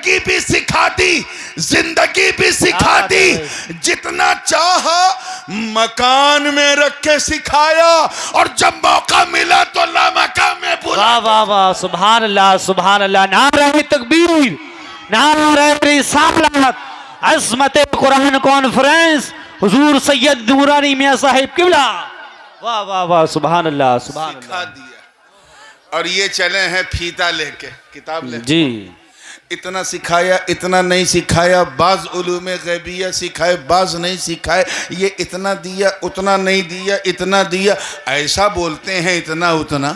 जिंदगी भी सिखा दी, जिंदगी भी सिखा दी। जितना चाहा मकान में रख के सिखाया, और जब मौका मिला तो लामकान में बुला। वाह वाह वाह, सुभान अल्लाह सुभान अल्लाह। नारे तकबीर, नारे रिसालत, अज़मत कुरान कॉन्फ्रेंस, हुजूर सैयद नूरानी मियां साहिब किबला। वाह वाह वाह, सुभान अल्लाह सुभान सिखा अल्लाह। दिया। और ये चले हैं फीता लेके, किताब लेके। जी, इतना सिखाया, इतना नहीं सिखाया। बाज उलूमे गैबिया सिखाए, बाज नहीं सिखाए। ये इतना दिया, उतना नहीं दिया, इतना दिया। ऐसा बोलते हैं इतना उतना,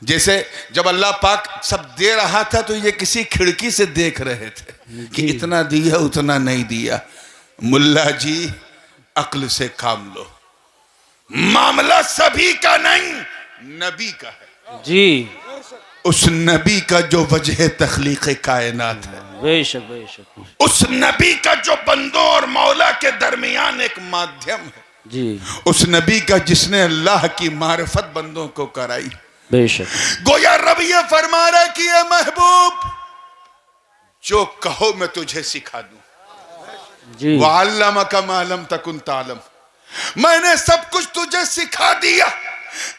जैसे जब अल्लाह पाक सब दे रहा था तो ये किसी खिड़की से देख रहे थे कि इतना दिया उतना नहीं दिया। मुल्ला जी अक्ल से काम लो, मामला सभी का नहीं, नबी का है जी। उस नबी का जो वजह तख्लीक कायनात है, बेशक बेशक। उस नबी का जो बंदों और मौला के दरमियान एक माध्यम है जी, उस नबी का जिसने अल्लाह की मारिफत बंदों को कराई। बेशक। गोया रब ये फरमा रहा कि ये महबूब जो कहो मैं तुझे सिखा दूं। जी, वअल्लमका मा लम तकुन तालम, मैंने सब कुछ तुझे सिखा दिया।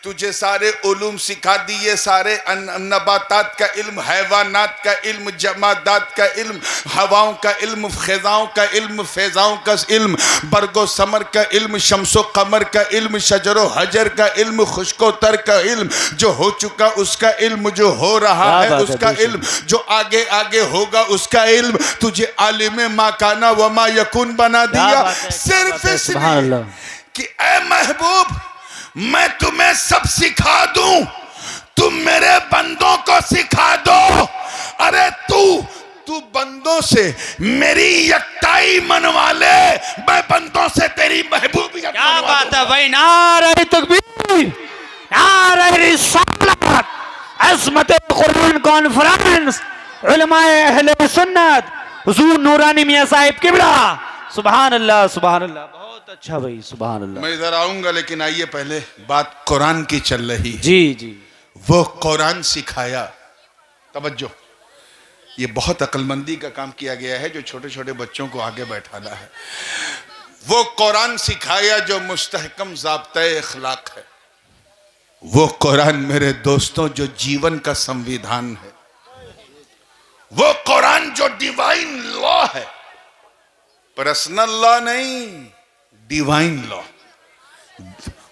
तुझे सारे उलूम सिखा दिए, सारे नबातात का इल्म, हैवानात का इल्म, जमादात का इल्म, हवाओं का इल्म, ख़िज़ाओं का इल्म, फ़ैज़ाओं का इल्म, बरगो समर का इल्म, शम्सो कमर का इल्म, शजरो हजर का इल्म, खुश्को तर का इल्म, जो हो चुका उसका इल्म, जो हो रहा है उसका इल्म, जो आगे आगे होगा उसका इल्म। तुझे आलिम मा काना व मा यकुन बना दिया, सिर्फ इसलिए कि ए महबूब मैं तुम्हें सब सिखा दूं, तुम मेरे बंदों को सिखा दो। अरे तू बंदों से मेरी यकताई मनवा ले, मैं बंदों से तेरी महबूबियत। क्या बात है भाई। नारे तकबीर, नारे रिसालत, अज़मत कुरान कॉन्फ्रेंस, उलमाए अहले सुन्नत, हुजूर नूरानी मियां साहिब किबला। सुभान अल्लाह सुभान अल्लाह। बहुत अच्छा भाई, सुभान अल्लाह। मैं इधर आऊंगा, लेकिन आइए पहले बात कुरान की चल रही। जी जी। वो कुरान सिखाया। तवज्जो, ये बहुत अक्लमंदी का काम किया गया है जो छोटे छोटे बच्चों को आगे बैठाना है। वो कुरान सिखाया जो मुस्तहकम ज़ाब्ता-ए अखलाक है। वो कुरान मेरे दोस्तों जो जीवन का संविधान है। वो कुरान जो डिवाइन लॉ है, पर्सनल लॉ नहीं, डिवाइन लॉ।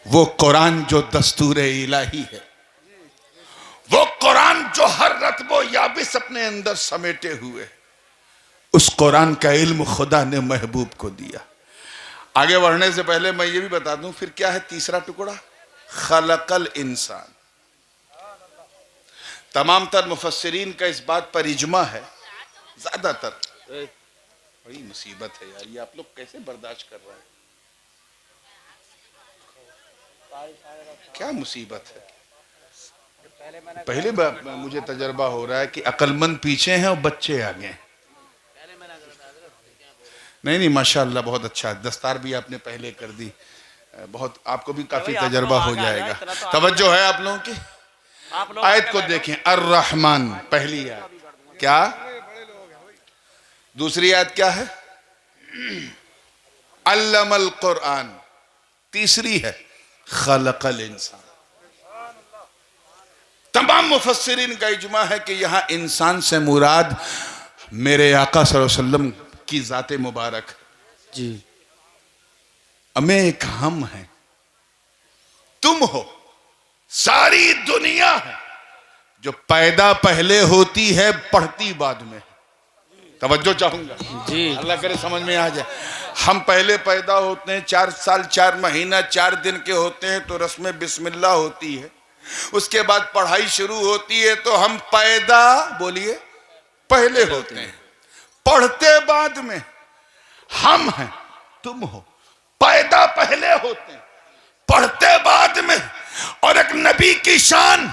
वो कुरान जो दस्तूर इलाही है। वो कुरान जो हर रत्बो याबिस अपने अंदर समेटे हुए। उस कुरान का इल्म खुदा ने महबूब को दिया। आगे बढ़ने से पहले मैं ये भी बता दूं फिर क्या है तीसरा टुकड़ा, खलकल इंसान। तमाम तर मुफस्सिरीन का इस बात पर इजमा है, ज्यादातर। बड़ी मुसीबत है यार, ये आप लोग कैसे बर्दाश्त कर रहे हैं? क्या मुसीबत है? पहले मुझे तजर्बा हो रहा है कि अक्लमंद पीछे हैं और बच्चे आगे हैं। नहीं माशाल्लाह बहुत अच्छा, दस्तार भी आपने पहले कर दी, बहुत आपको भी काफी तजर्बा हो जाएगा। तवज्जो है आप लोगों की। आयत को देखें, अर्रहमान पहली आयत क्या, दूसरी आयत क्या है, अल्लमल कुरान, तीसरी है खलकल इंसान। तमाम मुफस्सिरीन का इजमा है कि यहां इंसान से मुराद मेरे आका सल्लल्लाहु अलैहि वसल्लम की जाते मुबारक जी। हमें एक हम है, तुम हो, सारी दुनिया है जो पैदा पहले होती है पढ़ती बाद में। तवज्जो चाहूंगा जी, अल्लाह करे समझ में आ जाए। हम पहले पैदा होते हैं 4 साल 4 महीना 4 दिन के होते हैं तो रस्म बिस्मिल्लाह होती है। उसके बाद पढ़ाई शुरू होती है तो हम पैदा बोलिए पहले होते हैं, पढ़ते बाद में। हम हैं, तुम हो, पैदा पहले होते हैं पढ़ते बाद में। और एक नबी की शान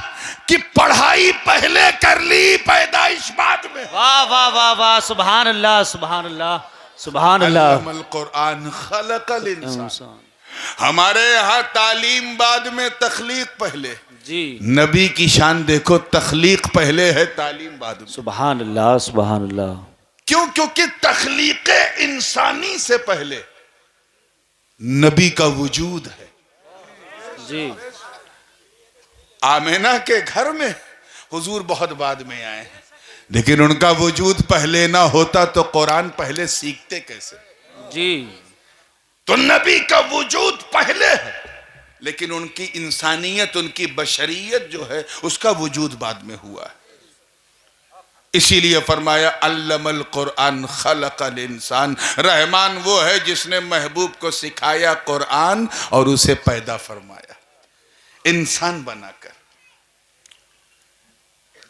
कि पढ़ाई पहले कर ली, पैदाइश बाद में। वाह वाह वाह वाह, सुभान अल्लाह सुभान अल्लाह सुभान अल्लाह। अल्लमल कुरान खलकल इंसान। हमारे यहाँ तालीम बाद में, तख्लीक पहले जी। नबी की शान देखो, तख्लीक पहले है, तालीम बाद में। सुभान अल्लाह सुभान अल्लाह। क्यों? क्योंकि तख्लीक इंसानी से पहले नबी का वजूद है। जी। आमिना के घर में हुजूर बहुत बाद में आए हैं, लेकिन उनका वजूद पहले ना होता तो कुरान पहले सीखते कैसे? जी। तो नबी का वजूद पहले है, लेकिन उनकी इंसानियत, उनकी बशरियत जो है उसका वजूद बाद में हुआ है। इसीलिए फरमाया अल्लमल कुरान खलकल इंसान, रहमान वो है जिसने महबूब को सिखाया कुरान और उसे पैदा फरमाया इंसान बनाकर।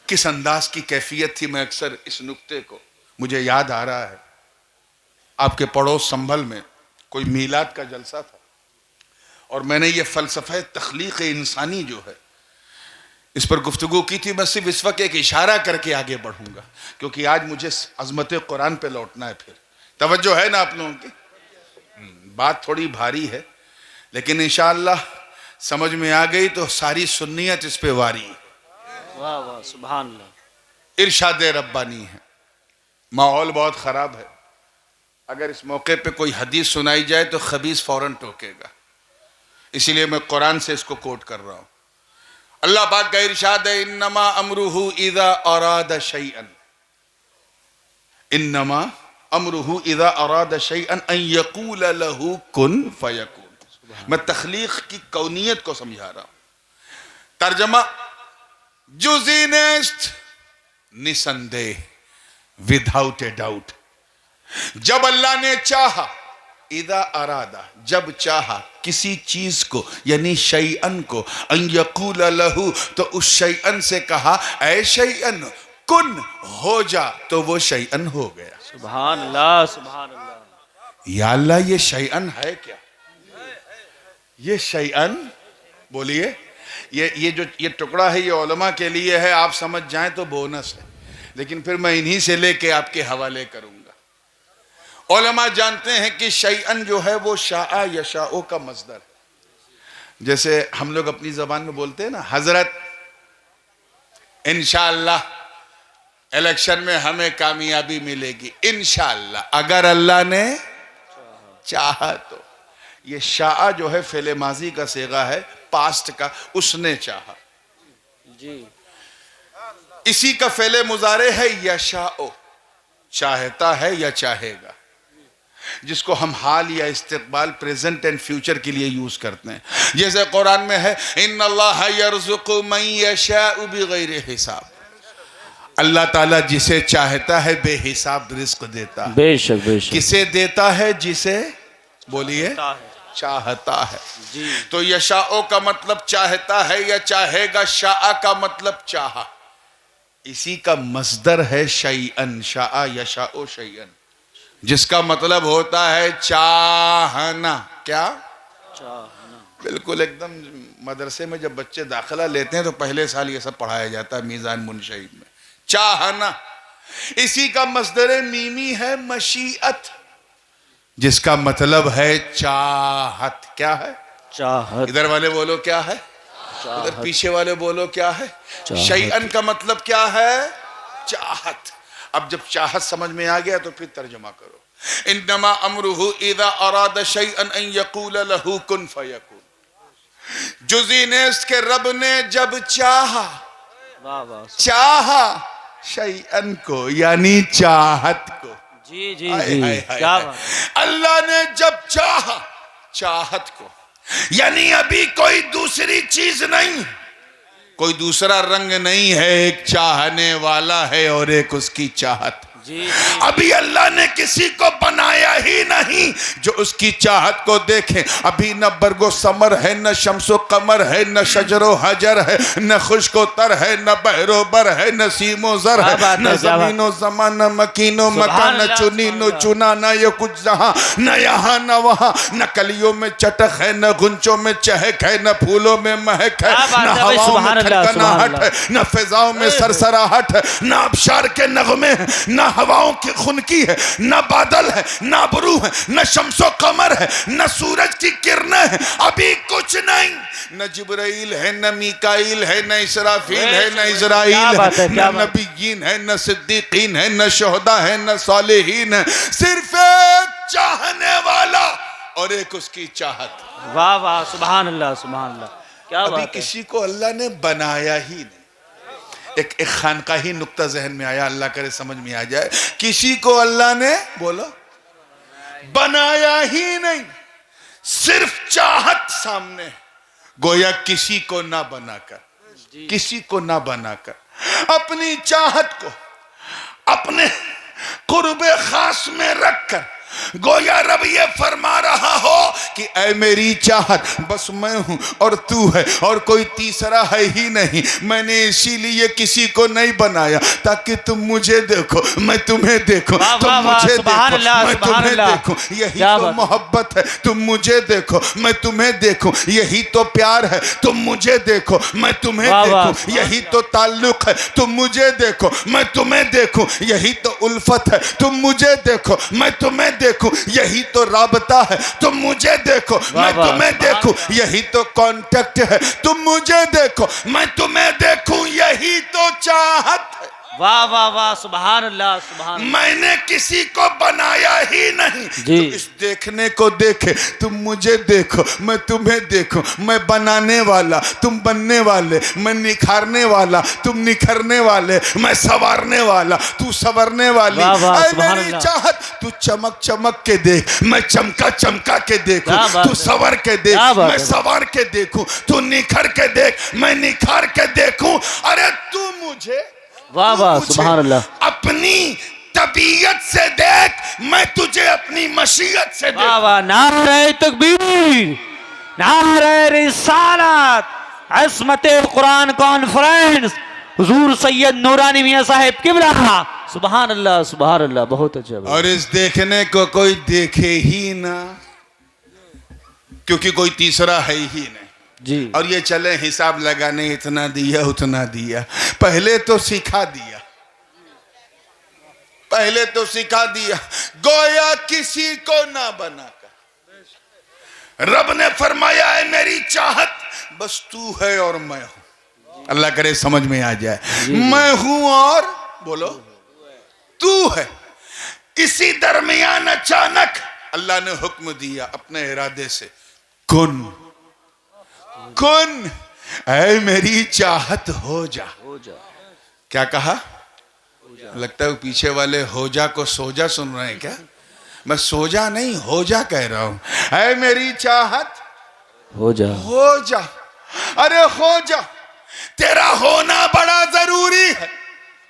किस अंदाज की कैफियत थी, मैं अक्सर इस नुक्ते को, मुझे याद आ रहा है, आपके पड़ोस संभल में कोई मीलाद का जलसा था और मैंने ये फ़लसफ़े तख्लीक़ इंसानी जो है इस पर गुफ्तगू की थी। मैं सिर्फ इस वक्त एक इशारा करके आगे बढ़ूंगा, क्योंकि आज मुझे अज़मत कुरान पे लौटना है। फिर तवज्जो है ना आप लोगों की? बात थोड़ी भारी है, लेकिन इंशाअल्लाह समझ में आ गई तो सारी सुन्नियत इस पे वारी है। वाह वाह, सुभान अल्लाह। इरशाद रब्बानी है। माहौल बहुत ख़राब है, अगर इस मौके पे कोई हदीस सुनाई जाए तो खबीस फौरन टोकेगा, इसीलिए मैं कुरान से इसको कोट कर रहा हूँ। अल्लाह पाक का इरशाद है, इन्नमा अमरुहु इज़ा अरादा शैअन, इन्नमा अमरुहु इज़ा अरादा शैअन अन यक़ूल लहू कुन फयकून। मैं तख्लीक़ की कौनियत को समझा रहा हूँ। तर्जमा जुज़ीनेस्ट, निसंदेह, विदाउट ए डाउट। जब अल्लाह ने चाहा, इदा अरादा, जब चाहा किसी चीज को यानी शैअन को, अन यक़ूल लहू, तो उस शैअन से कहा ऐ शैअन कुन, हो जा, तो वो शैअन हो गया। सुभान अल्लाह, सुभान अल्लाह। या अल्लाह, ये शैअन है क्या? ये शैअन, बोलिए, ये टुकड़ा है, ये उलमा के लिए है, आप समझ जाएं तो बोनस है, लेकिन फिर मैं इन्हीं से लेके आपके हवाले करूंगा। उलमा जानते हैं कि शैअन जो है वो शाआ यशाओ का मस्दर है। जैसे हम लोग अपनी जबान में बोलते हैं ना, हजरत इंशाअल्लाह इलेक्शन में हमें कामयाबी मिलेगी, इंशाअल्लाह, अगर अल्लाह ने चाहा तो। ये शाआ जो है फेले माजी का सेगा है, पास्ट का, उसने चाहा। जी। इसी का फेले मुजारे है यशाओ, चाहता है या चाहेगा, जिसको हम हाल या इस्तिक़बाल, प्रेजेंट एंड फ्यूचर के लिए यूज करते हैं। जैसे कुरान में है, इन्नल्लाह यर्ज़ुक़ु मन यशाअ बिग़ैरि हिसाब, अल्लाह ताला जिसे चाहता है बेहिसाब रिज़्क़ देता है। बेशक बेशक। किसे देता है? जिसे, बोलिए, चाहता है। जी। तो यशाओ का मतलब चाहता है या चाहेगा, शाआ का मतलब चाहा। इसी का मस्दर है शैअन, शाआ यशाओ शैअन, जिसका मतलब होता है चाहना। क्या? चाहना। बिल्कुल एकदम मदरसे में जब बच्चे दाखिला लेते हैं तो पहले साल ये सब पढ़ाया जाता है मीज़ान मुनशईद में, चाहना। इसी का मस्दर मीमी है मशीअत, जिसका मतलब है चाहत। क्या है? चाहत। इधर वाले बोलो क्या है, उधर पीछे वाले बोलो क्या है। शैअन का मतलब क्या है? चाहत। अब जब चाहत समझ में आ गया तो फिर तर्जुमा करो, इन्नमा अमरुहु इज़ा अरादा शैअन अन यक़ूल लहू कुन फयकून। जुज़ीनेस्ट के रब ने जब चाहा, चाहा शैअन को यानी चाहत को। जी जी जी, क्या बात। अल्लाह ने जब चाहा चाहत को, यानी अभी कोई दूसरी चीज नहीं, कोई दूसरा रंग नहीं है, एक चाहने वाला है और एक उसकी चाहत। जी। अभी अल्लाह ने किसी को बनाया ही नहीं जो उसकी चाहत को देखे। अभी न बरगो समर है, न शम्सो कमर है, न शजरो हजर है, न खुश्को तर है, न बहरो बर है, न सीमो जर है, न जमीनो जमा, न मकीनो मका, न चुनी नो चुना, न ये कुछ जहां, न यहाँ न वहां, न कलियों में चटक है, न गुंचों में चहक है, न फूलों में महक है, न हवाओं में खनखनाहट है, न फिजाओं में सरसराहट है, न आबशार के नगमे है, न हवाओं की खुनकी है, न बादल है, ना बुरू है, न शम्सो कमर है, न सूरज की किरणें है, अभी कुछ नहीं। न जिब्राइल है, न मीकाइल है, न इसराफील है, न इजराइल है, न नबीयीन है, न सिद्दीकीन है, न शोहदा है, न सालिहीन है। सिर्फ एक चाहने वाला और एक उसकी चाहत। वाह वाह, सुभान अल्लाह सुभान अल्लाह, क्या बात है। किसी को अल्लाह ने बनाया ही नहीं। एक खानकाही नुक्ता जहन में आया, अल्लाह करे समझ में आ जाए। किसी को अल्लाह ने बोलो बनाया ही नहीं, सिर्फ चाहत सामने। गोया किसी को ना बनाकर, किसी को ना बनाकर अपनी चाहत को अपने कुर्बे खास में रखकर गोया रब ये फरमा रहा हो कि ऐ मेरी चाहत बस मैं हूं और तू है और कोई तीसरा है ही नहीं। मैंने इसीलिए किसी को नहीं बनाया ताकि तुम मुझे देखो, मैं तुम्हें देखो, तुम मुझे देखो, मैं तुम्हें देखूं। यही तो मोहब्बत है, तुम मुझे देखो मैं तुम्हें देखूं। यही तो प्यार है, तुम मुझे देखो मैं तुम्हें देखूं। यही तो ताल्लुक है, तुम मुझे देखो मैं तुम्हें देखूं। यही तो उल्फत है, तुम मुझे देखो मैं तुम्हें देखूं। यही तो राबता है, तुम मुझे देखो मैं तुम्हें देखूं। यही तो कांटेक्ट है, तुम मुझे देखो मैं तुम्हें देखूं। यही तो चाहत है। वाह वाह वाह, सुभान अल्लाह सुभान। मैंने किसी को बनाया ही नहीं जी। तो इस देखने को देखे, तुम मुझे देखो मैं तुम्हें देखो। मैं बनाने वाला, तुम बनने वाले। मैं निखारने वाला, तुम निखरने वाले। मैं संवारने वाला, तू संवरने वाली। ऐ मेरी चाहत, तू चमक चमक के देख, मैं चमका चमका के देखूं। तू संवर के देख, मैं संवार के देखूं। तू निखर के देख, मैं निखार के देखूं। अरे तू मुझे, वाह वाह सुभान अल्लाह, अपनी तबीयत से देख, मैं तुझे अपनी मशीयत से देख। वाह वाह, नारे तकबीर, नारे रिसालत, इस्मत कुरान कॉन्फ्रेंस, हुजूर सैयद नूरानी मियां साहब किबला, सुभान अल्लाह सुभान अल्लाह। बहुत अच्छा। और इस देखने को कोई देखे ही ना, क्योंकि कोई तीसरा है ही नहीं जी। और ये चले हिसाब लगाने, इतना दिया उतना दिया। पहले तो सिखा दिया, पहले तो सिखा दिया। गोया किसी को ना बनाकर रब ने फरमाया है मेरी चाहत बस तू है और मैं हूं। अल्लाह करे समझ में आ जाए। मैं हूं और बोलो तू है। इसी दरमियान अचानक अल्लाह ने हुक्म दिया अपने इरादे से, कुन कुन, ऐ मेरी चाहत हो जा। क्या कहा? लगता है पीछे वाले हो जा को सोजा सुन रहे हैं क्या? मैं सोजा नहीं हो जा कह रहा हूं। ऐ मेरी चाहत हो जा, हो जा। अरे हो जा, तेरा होना बड़ा जरूरी है।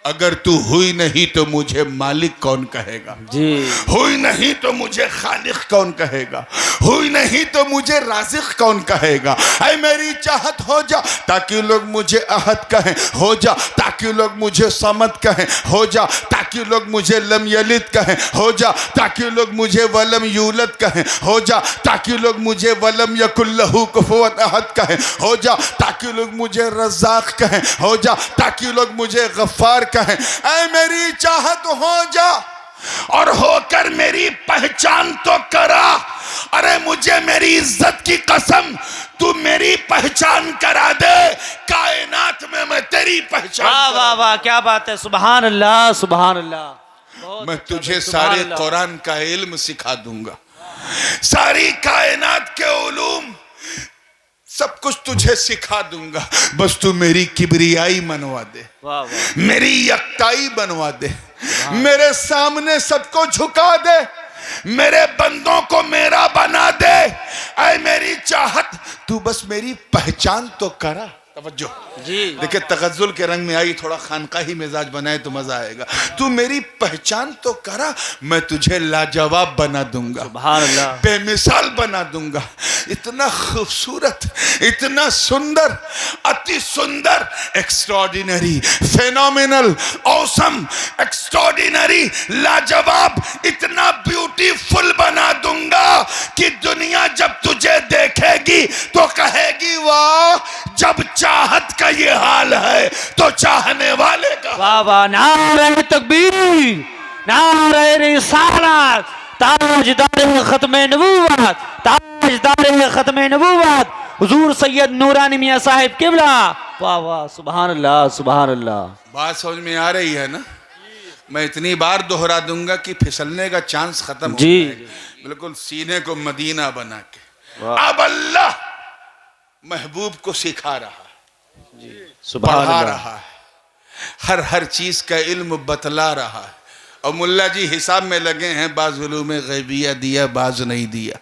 अगर तू हुई नहीं तो मुझे मालिक कौन कहेगा जी। हुई नहीं तो मुझे खालिक कौन कहेगा? हुई नहीं तो मुझे राज़िक कौन कहेगा? ऐ मेरी चाहत हो जा ताकि लोग मुझे अहद कहें, हो जा ताकि लोग मुझे समद कहें, हो जा ताकि लोग मुझे लम यलिद कहें, हो जा ताकि लोग मुझे वलम यूलद कहें, हो जा ताकि लोग मुझे वलम यकुल्लहु कुफुवन अहद कहें, हो जा ताकि लोग मुझे रज़्ज़ाक़ कहें, हो जा ताकि लोग मुझे गफ्फार कहें। ऐ मेरी चाहत हो जा और होकर मेरी पहचान तो करा। अरे मुझे मेरी इज्जत की कसम, तू मेरी पहचान करा दे, कायनात में मैं तेरी पहचान। वाह वाह वाह, क्या बात है, सुभान अल्लाह सुभान अल्लाह। मैं तुझे सारे कुरान का इल्म सिखा दूंगा, सारी कायनात के उलूम सब कुछ तुझे सिखा दूंगा। बस तू मेरी किबरियाई मनवा दे, मेरी यक्ताई बनवा दे, मेरे सामने सबको झुका दे, मेरे बंदों को मेरा बना दे। ऐ मेरी चाहत, तू बस मेरी पहचान तो करा। तवज्जो जी। देखिए तगज्जुल के रंग में आई, थोड़ा खानकाही मिजाज बनाए तो मजा आएगा। तू मेरी पहचान तो करा, मैं तुझे लाजवाब बना दूंगा, सुभान अल्लाह, बेमिसाल बना दूंगा। इतना खूबसूरत, इतना सुंदर, अति सुंदर, एक्स्ट्रॉर्डिनरी, फेनोमिनल, ऑसम, एक्स्ट्रॉर्डिनरी, लाजवाब, इतना ब्यूटीफुल बना दूंगा कि दुनिया जब तुझे देखेगी तो कहेगी वाह, जब चाहत का ये हाल है तो चाहने वाले का। वाह वाह, नारे तकबीर, नारे रिसालत, ताजदार खत्म नबूवत, ताजदार खत्म नबूवत हुजूर सैयद नूरानी मियां साहिब किबला। वाह वाह, सुभान अल्लाह, सुभान अल्लाह। बात समझ में आ रही है ना? मैं इतनी बार दोहरा दूंगा कि फिसलने का चांस खत्म हो जी, जाएगा। बिल्कुल सीने को मदीना बना के। अब अल्लाह महबूब को सिखा रहा है, सुभान पढ़ा अल्लाह। रहा है, हर चीज का इल्म बतला रहा है। और मुल्ला जी हिसाब में लगे हैं, बाज़ उलूम ग़ैबिया दिया, बाज नहीं दिया,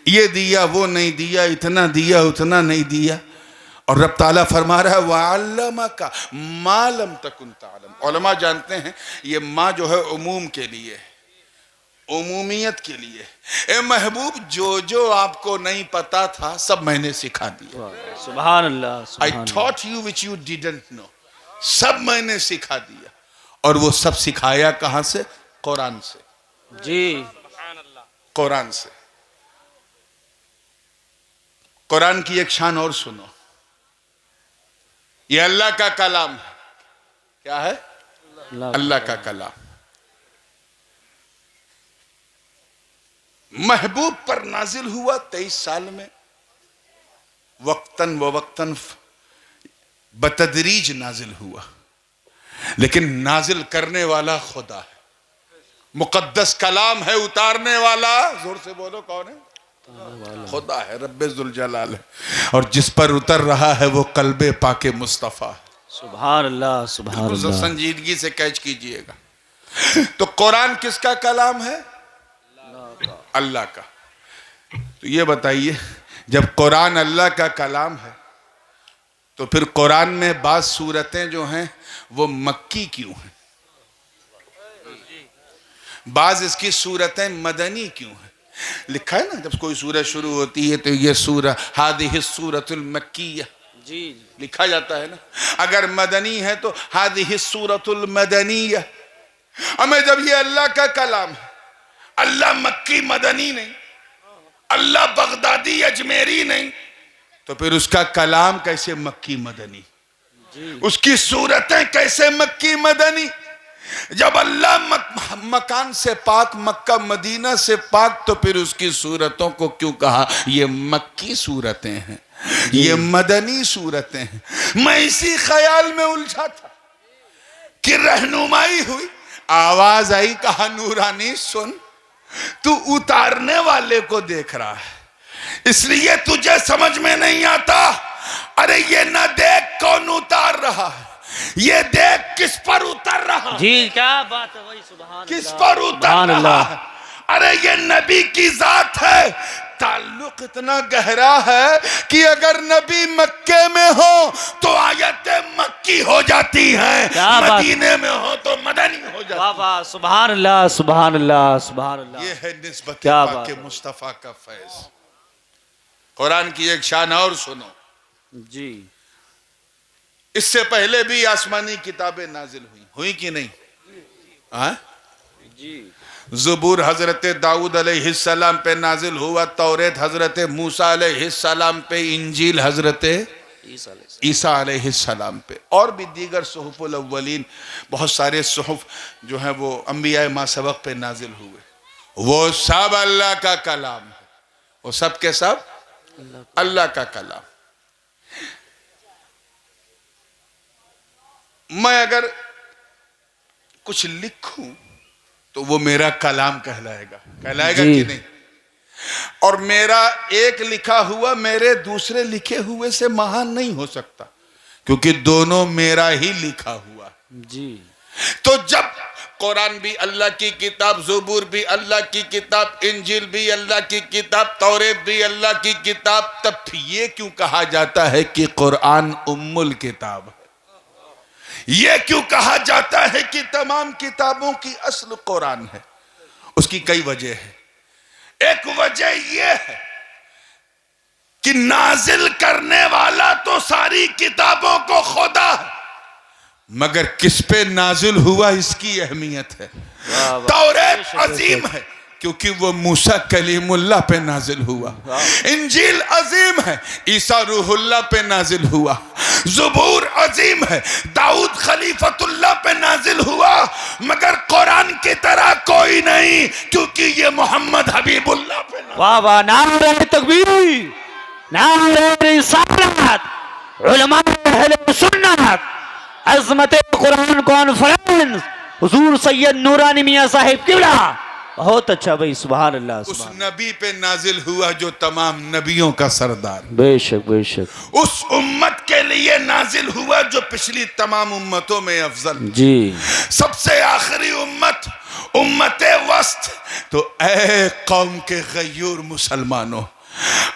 ये दिया वो नहीं दिया, इतना दिया उतना नहीं दिया। और रब ताला फरमा रहा है वअल्लमका मा लम तकुन तालम। उलमा जानते हैं ये माँ जो है उमूम के लिए, उमूमियत के लिए। ए महबूब, जो जो आपको नहीं पता था सब मैंने सिखा दिया। सुभान अल्लाह, आई सुभान अल्लाह। Thought you which you didn't know, सब मैंने सिखा दिया। और वो सब सिखाया कहां से? कुरान से। जी, कुरान से। कुरान की एक शान और सुनो, ये अल्लाह का कलाम है। क्या है? अल्लाह का कलाम। महबूब पर नाजिल हुआ 23 साल में, वक्तन व वक्तन बतदरीज नाजिल हुआ, लेकिन नाजिल करने वाला खुदा है। मुकद्दस कलाम है, उतारने वाला जोर से बोलो कौन है? खुदा है, रब्बे जुल जलाल है। और जिस पर उतर रहा है वो कल्बे पाके मुस्तफा है। सुभान अल्लाह, सुभान अल्लाह। संजीदगी से कैच कीजिएगा। तो कुरान किसका कलाम है? अल्लाह का। तो ये बताइए, जब कुरान अल्लाह का कलाम है तो फिर कुरान में बात सूरतें जो हैं वो मक्की क्यों हैं? बाज इसकी सूरतें मदनी क्यों हैं? लिखा है ना, जब कोई सूरत शुरू होती है तो ये सूरह हादिहि सूरतुल मक्किया, जी, लिखा जाता है ना। अगर मदनी है तो हादिहि सूरतुल मदनिया। हमें जब ये अल्लाह का कलाम है, अल्लाह मक्की मदनी नहीं, अल्लाह बगदादी अजमेरी नहीं, तो फिर उसका कलाम कैसे मक्की मदनी? उसकी सूरतें कैसे मक्की मदनी? जब अल्लाह मकान से पाक, मक्का मदीना से पाक, तो फिर उसकी सूरतों को क्यों कहा ये मक्की सूरतें हैं, ये मदनी सूरतें हैं? मैं इसी ख्याल में उलझा था कि रहनुमाई हुई, आवाज आई, कहा नूरानी सुन, तू उतारने वाले को देख रहा है इसलिए तुझे समझ में नहीं आता। अरे ये ना देख कौन उतार रहा है, ये देख किस पर उतर रहा है। जी, क्या बात है भाई, सुभान किस अल्लाह, पर उतर सुभान रहा अल्लाह। है। अरे ये नबी की जात है। ताल्लुक इतना गहरा है कि अगर नबी मक्के में हो तो आयतें मक्की हो जाती हैं, मदीने में हो तो मदनी हो जाती है। वाह वाह, सुभान अल्लाह, सुभान अल्लाह, सुभान अल्लाह। ये है निस्बत क्या पाक बात के है। मुस्तफा का फैज। कुरान की एक शान और सुनो, जी, इससे पहले भी आसमानी किताबें नाजिल हुई कि नहीं? हाँ, जी, ज़बूर हजरत दाऊद अलैहिस्सलाम पे नाजिल हुआ, तौरेत हजरत मूसा अलैहिस्सलाम पे, इंजील हजरत ईसा अलैहिस्सलाम पे, और भी दीगर सुहुफुल अव्वलीन, बहुत सारे सुहुफ जो हैं वो अंबिया मा सबक पे नाजिल हुए। वो सब अल्लाह का कलाम है, वो सब के सब अल्लाह का कलाम। मैं अगर कुछ लिखूं तो वो मेरा कलाम कहलाएगा, कहलाएगा कि नहीं? और मेरा एक लिखा हुआ मेरे दूसरे लिखे हुए से महान नहीं हो सकता, क्योंकि दोनों मेरा ही लिखा हुआ। जी, तो जब कुरान भी अल्लाह की किताब, ज़बूर भी अल्लाह की किताब, इंजील भी अल्लाह की किताब, तौरेत भी अल्लाह की किताब, तब ये क्यों कहा जाता है कि कुरान उम्मुल किताब है? ये क्यों कहा जाता है कि तमाम किताबों की असल कुरान है? उसकी कई वजह है। एक वजह यह है कि नाजिल करने वाला तो सारी किताबों को खुदा है, मगर किस पे नाजिल हुआ इसकी अहमियत है। तौरेत अजीम है क्योंकि वो मूसा कलीमुल्लाह पे नाजिल हुआ, इंजील अजीम है ईसा रूहुल्लाह पे नाजिल हुआ, ज़बूर अजीम है दाऊद खलीफतुल्लाह पे नाजिल हुआ, मगर कुरान की तरह कोई कोई नहीं, क्योंकि ये मोहम्मद हबीबुल्लाह पे नाजिल। वाह वाह, नारे तकबीर, नारे रिसालत, उलमा अहले सुन्नत, अज़मत कुरान कॉन्फ्रेंस, हुजूर सैयद नूरानी मियां साहिब किबला। बहुत अच्छा भाई, सुभान अल्लाह। उस सुभान, नबी पे नाजिल हुआ जो तमाम नबियों का सरदार, बेशक बेशक। उस उम्मत के लिए नाजिल हुआ जो पिछली तमाम उम्मतों में अफजल, जी सबसे आखिरी उम्मत उम्मत वस्त। तो ऐ कौम के गयूर मुसलमानों,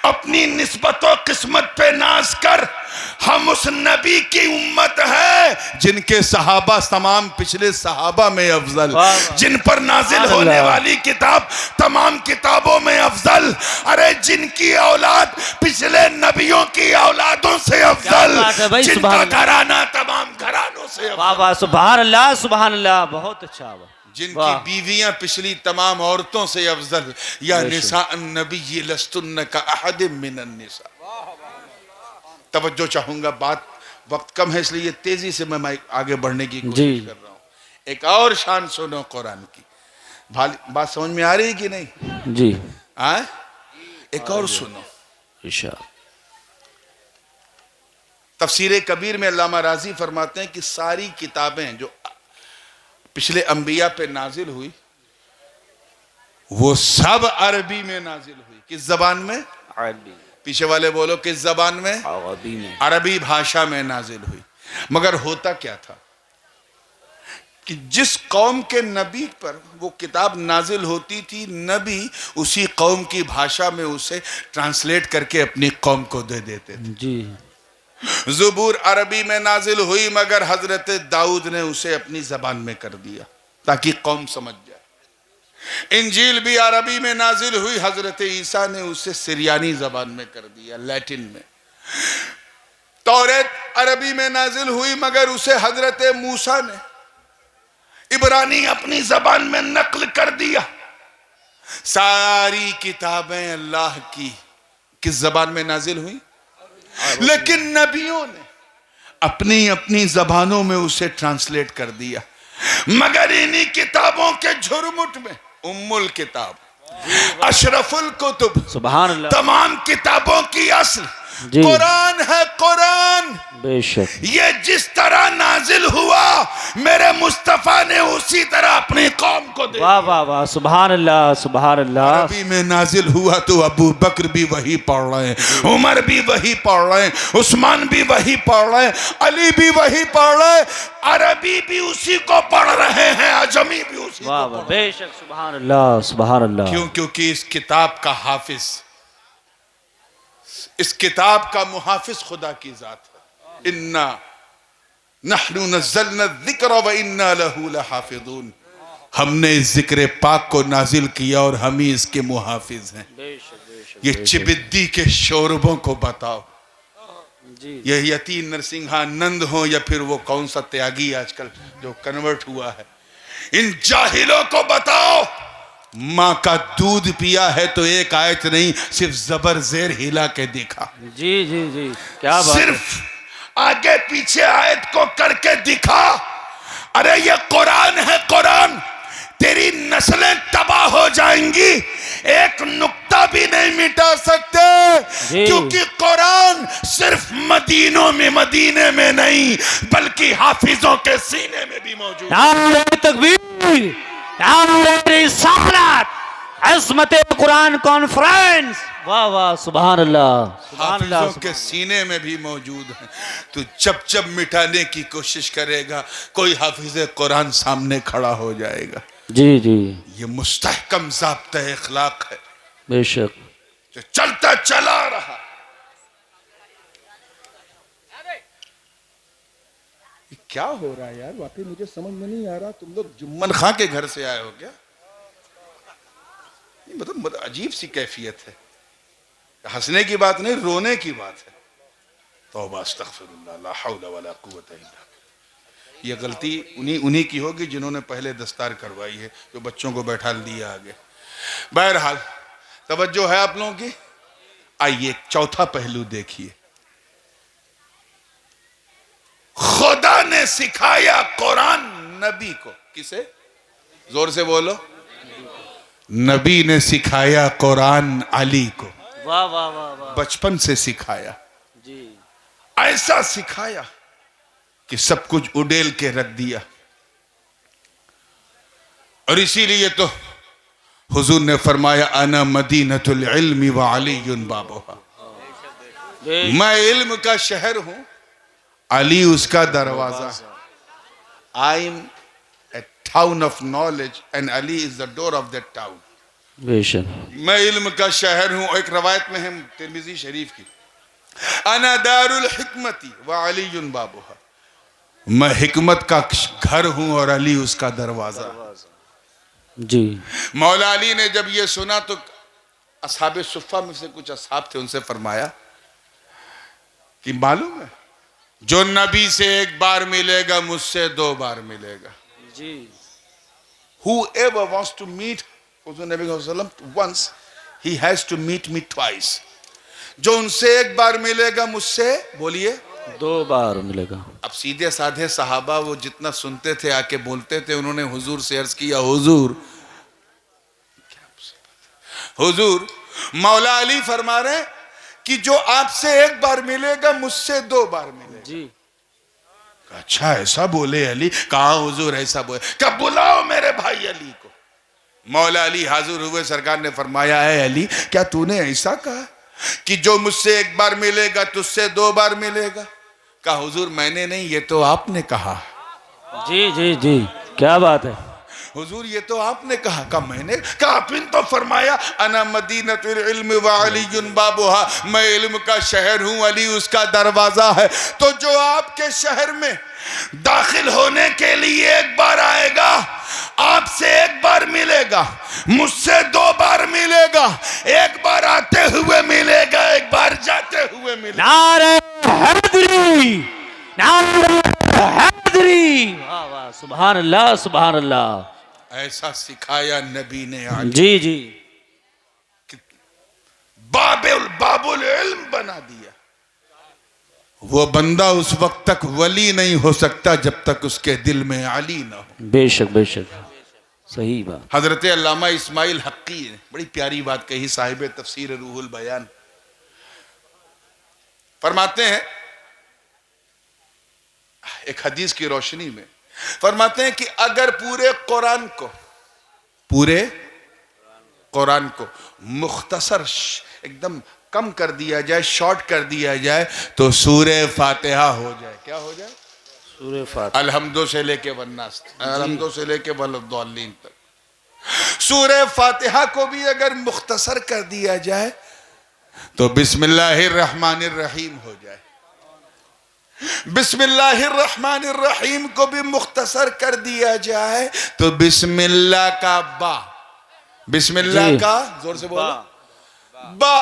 अपनी निस्बतों किस्मत पे नाज कर, हम उस नबी की उम्मत है जिनके सहाबा तमाम पिछले सहाबा में अफजल, जिन पर नाजिल होने वाली किताब तमाम किताबों में अफजल, अरे जिनकी औलाद पिछले नबियों की औलादों से अफजल, जिनका घराना तमाम घरानों से वाह वाह, सुभान अल्लाह सुभान अल्लाह, बहुत अच्छा। जिनकी बीवियां पिछली तमाम औरतों से अफजल, या निसा नबी लस्तुन्न का अहद मिनन निसा। तवज्जो चाहूंगा, बात वक्त कम है इसलिए तेजी से मैं आगे बढ़ने की कोशिश कर रहा हूँ। एक और शान सुनो कुरान की, बात समझ में आ रही कि नहीं जी? एक और सुनो। इशा तफसीर कबीर में अल्लामा राजी फरमाते हैं कि सारी किताबें जो पिछले अंबिया पे नाजिल हुई वो सब अरबी में नाजिल हुई। किस जबान में? अरबी। पीछे वाले बोलो, किस जबान में? अरबी में, अरबी भाषा में नाजिल हुई। मगर होता क्या था कि जिस कौम के नबी पर वो किताब नाजिल होती थी, नबी उसी कौम की भाषा में उसे ट्रांसलेट करके अपनी कौम को दे देते थे। जी। ज़ुबूर अरबी में नाजिल हुई, मगर हजरत दाऊद ने उसे अपनी जबान में कर दिया ताकि कौम समझ जाए। इंजील भी अरबी में नाजिल हुई, हजरत ईसा ने उसे सिरियानी जबान में कर दिया, लैटिन में। तौरेत अरबी में नाजिल हुई, मगर उसे हजरत मूसा ने इब्रानी अपनी जबान में नकल कर दिया। सारी किताबें अल्लाह की किस जबान में नाजिल हुई? लेकिन नबियों ने अपनी अपनी जबानों में उसे ट्रांसलेट कर दिया। मगर इन्हीं किताबों के झुरमुट में उम्मुल किताब, अशरफुल कुतुब, सुभान अल्लाह, तमाम किताबों की असल कुरान है। कुरान बेशक ये जिस तरह नाजिल हुआ, मेरे मुस्तफा ने उसी तरह अपनी कौम को दे। वाह वाह वाह, सुभान अल्लाह सुभान अल्लाह। अरबी में नाजिल हुआ तो अबू बकर भी वही पढ़ रहे हैं, उमर भी वही पढ़ रहे हैं, उस्मान भी वही पढ़ रहे हैं, अली भी वही पढ़ रहे हैं, अरबी भी उसी को पढ़ रहे हैं, अजमी भी उसी को। वाह वाह, बेशक सुभान अल्लाह सुभान अल्लाह। क्यों? क्योंकि इस किताब का हाफिज, इस किताब का मुहाफिज खुदा की जात है। इन्ना नहनु नज़्ज़लना ज़िक्र व इन्ना लहू लहाफ़िज़ून। हमने इस जिक्र पाक को नाजिल किया और हम ही इसके मुहाफिज हैं। ये चिबिद्दी के शोरबों को बताओ, ये यती नरसिंहानंद हो या फिर वो कौन सा त्यागी आजकल जो कन्वर्ट हुआ है, इन जाहिलों को बताओ, माँ का दूध पिया है तो एक आयत नहीं, सिर्फ जबर जेर हिला के दिखा। जी जी जी, क्या बात, सिर्फ आगे पीछे आयत को करके दिखा। अरे ये कुरान है, कुरान। तेरी नस्लें तबाह हो जाएंगी, एक नुक्ता भी नहीं मिटा सकते, क्योंकि कुरान सिर्फ मदीने में नहीं बल्कि हाफिजों के सीने में भी मौजूद है। नारे तकबीर, नारे रिसालत, अज़मत कुरान कॉन्फ्रेंस। वाह वाह, सुभान अल्लाह। हाफिजों के सीने में भी मौजूद है। तो जब जब मिटाने की कोशिश करेगा, कोई हाफिज कुरान सामने खड़ा हो जाएगा। जी जी, ये मुस्तहकम ज़ाब्ता इखलाक है, बेशक, जो चलता चला रहा। क्या हो रहा है यार, वाकई मुझे समझ में नहीं आ रहा। तुम लोग जुम्मन खां के घर से आए हो क्या? मतलब अजीब सी कैफियत है। हंसने की बात नहीं, रोने की बात है। तौबा अस्तगफिरुल्लाह, ला हौला वला कुव्वता इल्ला बिल्लाह। ये गलती उन्हीं की होगी जिन्होंने पहले दस्तार करवाई है, जो बच्चों को बैठा दिया आगे। बहरहाल तवज्जो है आप लोगों की। आइए चौथा पहलू देखिए। खुदा ने सिखाया कुरान नबी को। किसे? जोर से बोलो। नबी ने सिखाया कुरान अली को, वाह वाह वाह वाह बचपन से सिखाया, जी। ऐसा सिखाया कि सब कुछ उड़ेल के रख दिया। और इसीलिए तो हुजूर ने फरमाया अना मदीनतुल इल्मी व अलीयुन बाबुहा, मैं इल्म का शहर हूं, अली उसका दरवाजा। I am a town of knowledge and Ali is the door of that town. बेशक मैं इल्म का शहर हूं। एक रवायत में है तिरमिजी शरीफ की, अना दारुल हिकमती व अलीयुन बाबुहा, मैं हिकमत का घर हूं और अली उसका दरवाजा। जी। मौला अली ने जब ये सुना तो असहाबे सुफ़ा में से कुछ असहाब थे, उनसे फरमाया कि मालूम है जो नबी से एक बार मिलेगा मुझसे 2 बार मिलेगा। जी। Whoever wants to meet Nabी वसल्लम once, he has to meet me twice. जो उनसे एक बार मिलेगा मुझसे, बोलिए 2 बार मिलेगा। अब सीधे साधे सहाबा वो जितना सुनते थे आके बोलते थे। उन्होंने हुजूर से अर्ज किया, हुजूर मौला अली फरमा रहे कि जो आपसे एक बार मिलेगा मुझसे 2 बार मिलेगा। जी। अच्छा ऐसा बोले अली? कहा हुजूर ऐसा बोले? क्या बुलाओ मेरे भाई अली को। मौला अली हाजिर हुए, सरकार ने फरमाया है अली क्या तूने ऐसा कहा कि जो मुझसे एक बार मिलेगा तुझसे 2 बार मिलेगा? कहा हुजूर मैंने नहीं, ये तो आपने कहा। जी जी जी, क्या बात है हुजूर ये तो आपने कहा। कहा मैंने कहा? फिर तो फरमाया अना मदीनतुल इल्म व अलीयुन बाबुहा, मैं इल्म का शहर हूं, अली उसका दरवाजा है। तो जो आपके शहर में दाखिल होने के लिए एक बार आएगा, आपसे एक बार मिलेगा, मुझसे 2 बार मिलेगा, एक बार आते हुए मिलेगा, एक बार जाते हुए मिलेगा। नारे हैदरी, नारे हैदरी, वाह वाह, सुभान अल्लाह सुभान अल्लाह। ऐसा सिखाया नबी ने अली, जी जी। बाबुल इल्म बना दिया। वो बंदा उस वक्त तक वली नहीं हो सकता जब तक उसके दिल में अली ना हो। बेशक बेशक, सही बात। हजरत अल्लामा इस्माइल हक्की ने बड़ी प्यारी बात कही, साहिब तफसीर रूहुल बयान। फरमाते हैं एक हदीस की रोशनी में, फरमाते हैं कि अगर पूरे कुरान को मुख्तसर एकदम कम कर दिया जाए, शॉर्ट कर दिया जाए, तो सूरे फातिहा हो जाए। क्या हो जाए? सूरे फातिहा, अलहम्दु से लेके वन्नास, अलहम्दु से लेके वलद्दालिन तक। सूरे फातिहा को भी अगर मुख्तसर कर दिया जाए तो बिस्मिल्लाहिर रहमानिर रहीम हो जाए। बिस्मिल्लाहिर रहमानिर रहीम को भी मुख्तसर कर दिया जाए तो बिस्मिल्लाह का बा, बिस्मिल्लाह का जोर से बोलो बा।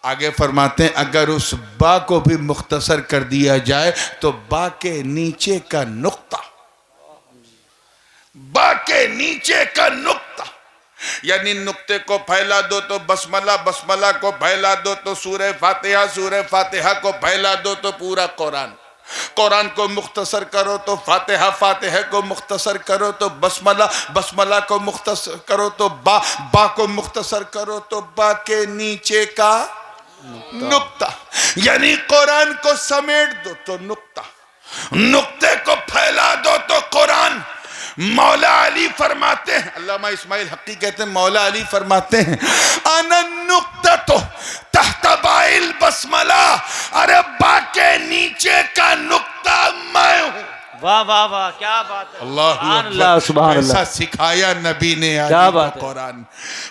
आगे फरमाते हैं अगर उस बा को भी मुख्तसर कर दिया जाए तो बा के नीचे का नुक्ता, बा के नीचे का नुक्ता, यानी नुक्ते को फैला दो तो बसमला, बसमला को फैला दो तो सूरह फातिहा, सूरह फातिहा को फैला दो तो पूरा कुरान, कुरान को मुख्तसर करो तो फातिहा, फातिहा को मुख्तसर करो तो बसमला, बसमला को मुख्तसर करो तो बा, बा को मुख्तसर करो तो बा के नीचे का नुक्ता, यानी कुरान को समेट दो तो नुक्ता, नुक्ते को फैला दो तो कुरान। मौला अली फरमाते हैं, अल्लामा इस्माइल हक्की कहते हैं, मौला अली फरमाते हैं अनन नुक्ता तो तहतबाइल बसमला, अरे बा के नीचे का नुक्ता मैं हूं। वाह वाह वाह, क्या बात है। अल्लाह सुभान अल्लाह। ऐसा सिखाया नबी ने क्या बात है। कुरान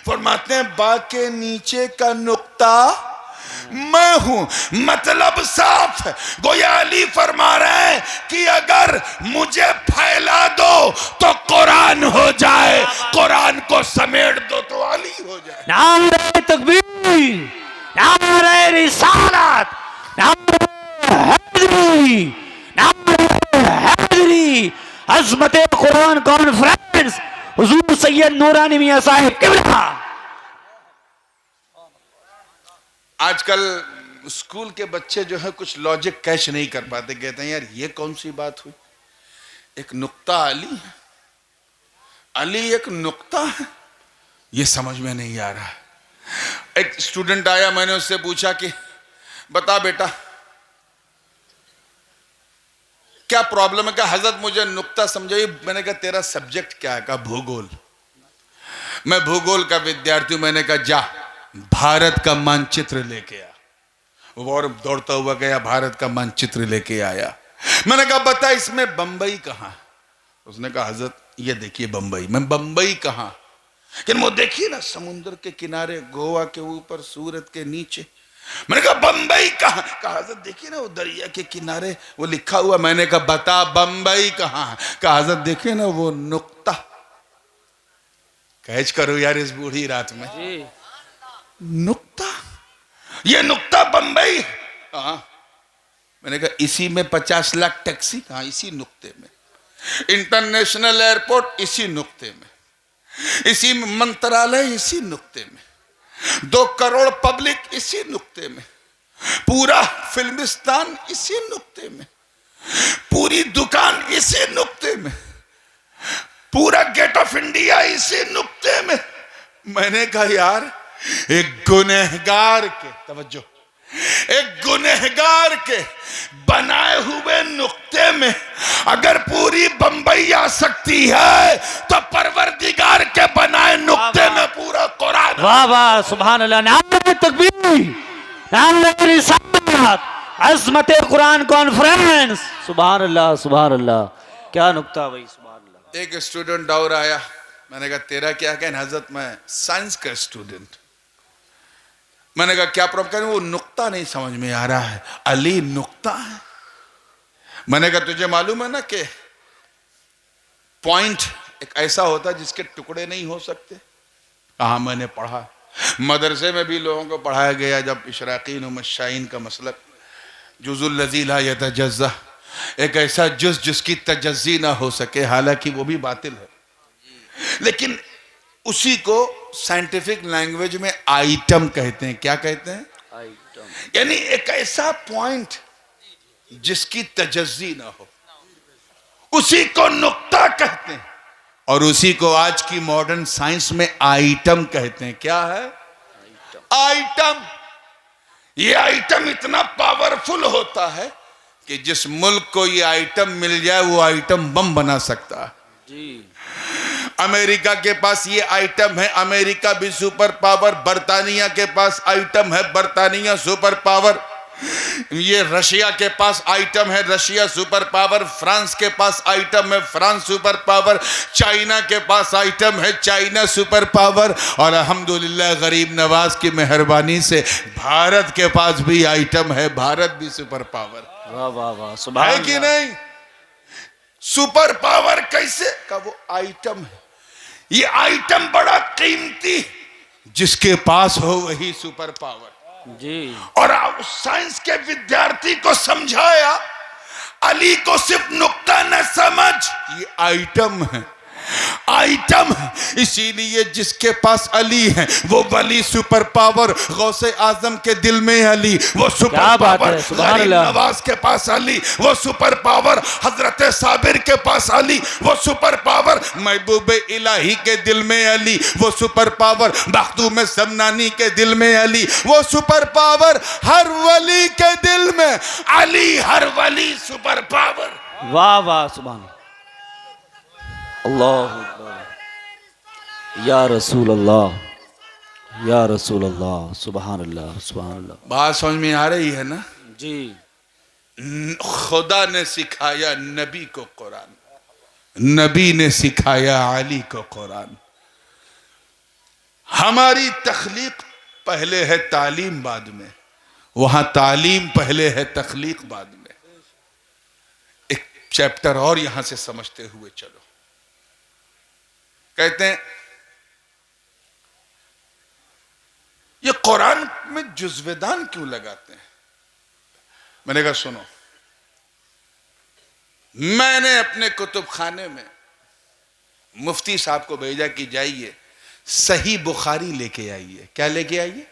फरमाते हैं बा के नीचे का नुक्ता मैं हूं, मतलब साफ है। गोया अली फरमा रहे हैं कि अगर मुझे फैला दो तो कुरान हो जाए, कुरान को समेट दो तो अली हो जाए। नारे तकबीर, नारे रिसालत, नारे हैदरी, नारे हैदरी, अज़मत कुरान कॉन्फ्रेंस, हुजूर सैयद नूरानी मियां साहिब किबला। आजकल स्कूल के बच्चे जो है कुछ लॉजिक कैच नहीं कर पाते, कहते हैं यार ये कौन सी बात हुई, एक नुक्ता अली है, अली एक नुक्ता है, ये समझ में नहीं आ रहा। एक स्टूडेंट आया, मैंने उससे पूछा कि बता बेटा क्या प्रॉब्लम है? कहा हजरत मुझे नुक्ता समझाइए। मैंने कहा तेरा सब्जेक्ट क्या है? कहा भूगोल। मैं भूगोल का विद्यार्थी हूं। मैंने कहा जा भारत का मानचित्र लेके आ। वो और दौड़ता हुआ गया, भारत का मानचित्र लेके आया। मैंने कहा बता इसमें बंबई कहां? उसने कहा हजरत ये देखिए बंबई। मैं बंबई कहां? कि वो देखिए ना समुद्र के किनारे, गोवा के ऊपर, सूरत के नीचे। मैंने कहा बंबई कहां? कहा हजरत देखिए ना वो दरिया के किनारे वो लिखा हुआ। मैंने कहा बता बंबई कहां? कहा हजरत देखिए ना वो नुक्ता। कैच करो यार इस बूढ़ी रात में। नुक्ता, ये नुक्ता बंबई। हाँ। मैंने कहा इसी में 50 लाख टैक्सी। हाँ इसी नुक्ते में। इंटरनेशनल एयरपोर्ट इसी नुक्ते में, इसी में मंत्रालय इसी नुक्ते में, 2 करोड़ पब्लिक इसी नुक्ते में, पूरा फिल्मिस्तान इसी नुक्ते में, पूरी दुकान इसी नुक्ते में, पूरा गेट ऑफ इंडिया इसी नुक्ते में। मैंने कहा यार एक गुनहगार के, तवज्जो, एक गुनहगार के बनाए हुए नुक्ते में अगर पूरी बंबई आ सकती है तो परवरदिगार के बनाए नुक्ते में पूरा कुरान। वाह वाह सुभान अल्लाह। नारे तकबीर, नारे रिसालत, अज़मत कुरान कॉन्फ्रेंस। सुभान अल्लाह सुभान अल्लाह। क्या नुक्ता भाई, सुभान अल्लाह। एक स्टूडेंट और आया। मैंने कहा तेरा क्या कहना? हजरत मैं साइंस का स्टूडेंट। मैंने कहा क्या प्रॉब्लम? वो नुक्ता नहीं समझ में आ रहा है। अली नुक्ता है। मैंने कहा तुझे मालूम है ना कि पॉइंट एक ऐसा होता है जिसके टुकड़े नहीं हो सकते। कहा मैंने पढ़ा, मदरसे में भी लोगों को पढ़ाया गया जब इशराकीन मशाइन का मसलक जुजुल लज़ी ला यतजज़्ज़ा, एक ऐसा जुज जिसकी तजज़्ज़ी ना हो सके, हालांकि वो भी बातिल है, लेकिन उसी को साइंटिफिक लैंग्वेज में आइटम कहते हैं। क्या कहते हैं? आइटम। यानी एक ऐसा पॉइंट जिसकी तजज़्ज़ी ना हो, उसी को नुक्ता कहते हैं। और उसी को आज की मॉडर्न साइंस में आइटम कहते हैं। क्या है? आइटम। ये आइटम इतना पावरफुल होता है कि जिस मुल्क को ये आइटम मिल जाए वो आइटम बम बना सकता है। जी। अमेरिका के पास ये आइटम है, अमेरिका भी सुपर पावर। बर्तानिया के पास आइटम है, बर्तानिया सुपर पावर। ये रशिया के पास आइटम है, रशिया सुपर पावर। फ्रांस के पास आइटम है, फ्रांस सुपर पावर। चाइना के पास आइटम है, चाइना सुपर पावर। और अल्हम्दुलिल्लाह गरीब नवाज की मेहरबानी से भारत के पास भी आइटम है, भारत भी सुपर पावर। वाह वाह वाह सुभान है कि नहीं? सुपर पावर कैसे का? वो आइटम है। ये आइटम बड़ा कीमती, जिसके पास हो वही सुपर पावर। जी। और उस साइंस के विद्यार्थी को समझाया अली को सिर्फ नुक्ता न समझ, ये आइटम है, आइटम है। इसीलिए जिसके पास अली है वो वली सुपर पावर। गौसे आजम के दिल में अली, वो सुपर पावर। गरीब नवाज के पास अली, वो सुपर पावर। हजरत साबिर के पास अली, वो सुपर पावर। महबूब इलाही के दिल में अली, वो सुपर पावर। मखदूम समनानी के दिल में अली, वो सुपर पावर। हर वली के दिल में अली, हर वली सुपर पावर। वाह वाह सुभान अल्लाह अकबर। या रसूल अल्लाह, या रसूल अल्लाह। सुभान अल्लाह सुभान अल्लाह। बात समझ में आ रही है ना? जी। खुदा ने सिखाया नबी को कुरान, नबी ने सिखाया अली को कुरान। हमारी तख्लीक पहले है, तालीम बाद में। वहां तालीम पहले है, तख्लीक बाद में। एक चैप्टर और यहां से समझते हुए चलो। कहते हैं ये कुरान में जुज़्वेदान क्यों लगाते हैं? मैंने कहा सुनो, मैंने अपने कुतुब खाने में मुफ्ती साहब को भेजा कि जाइए सही बुखारी लेके आइए। क्या लेके आइए?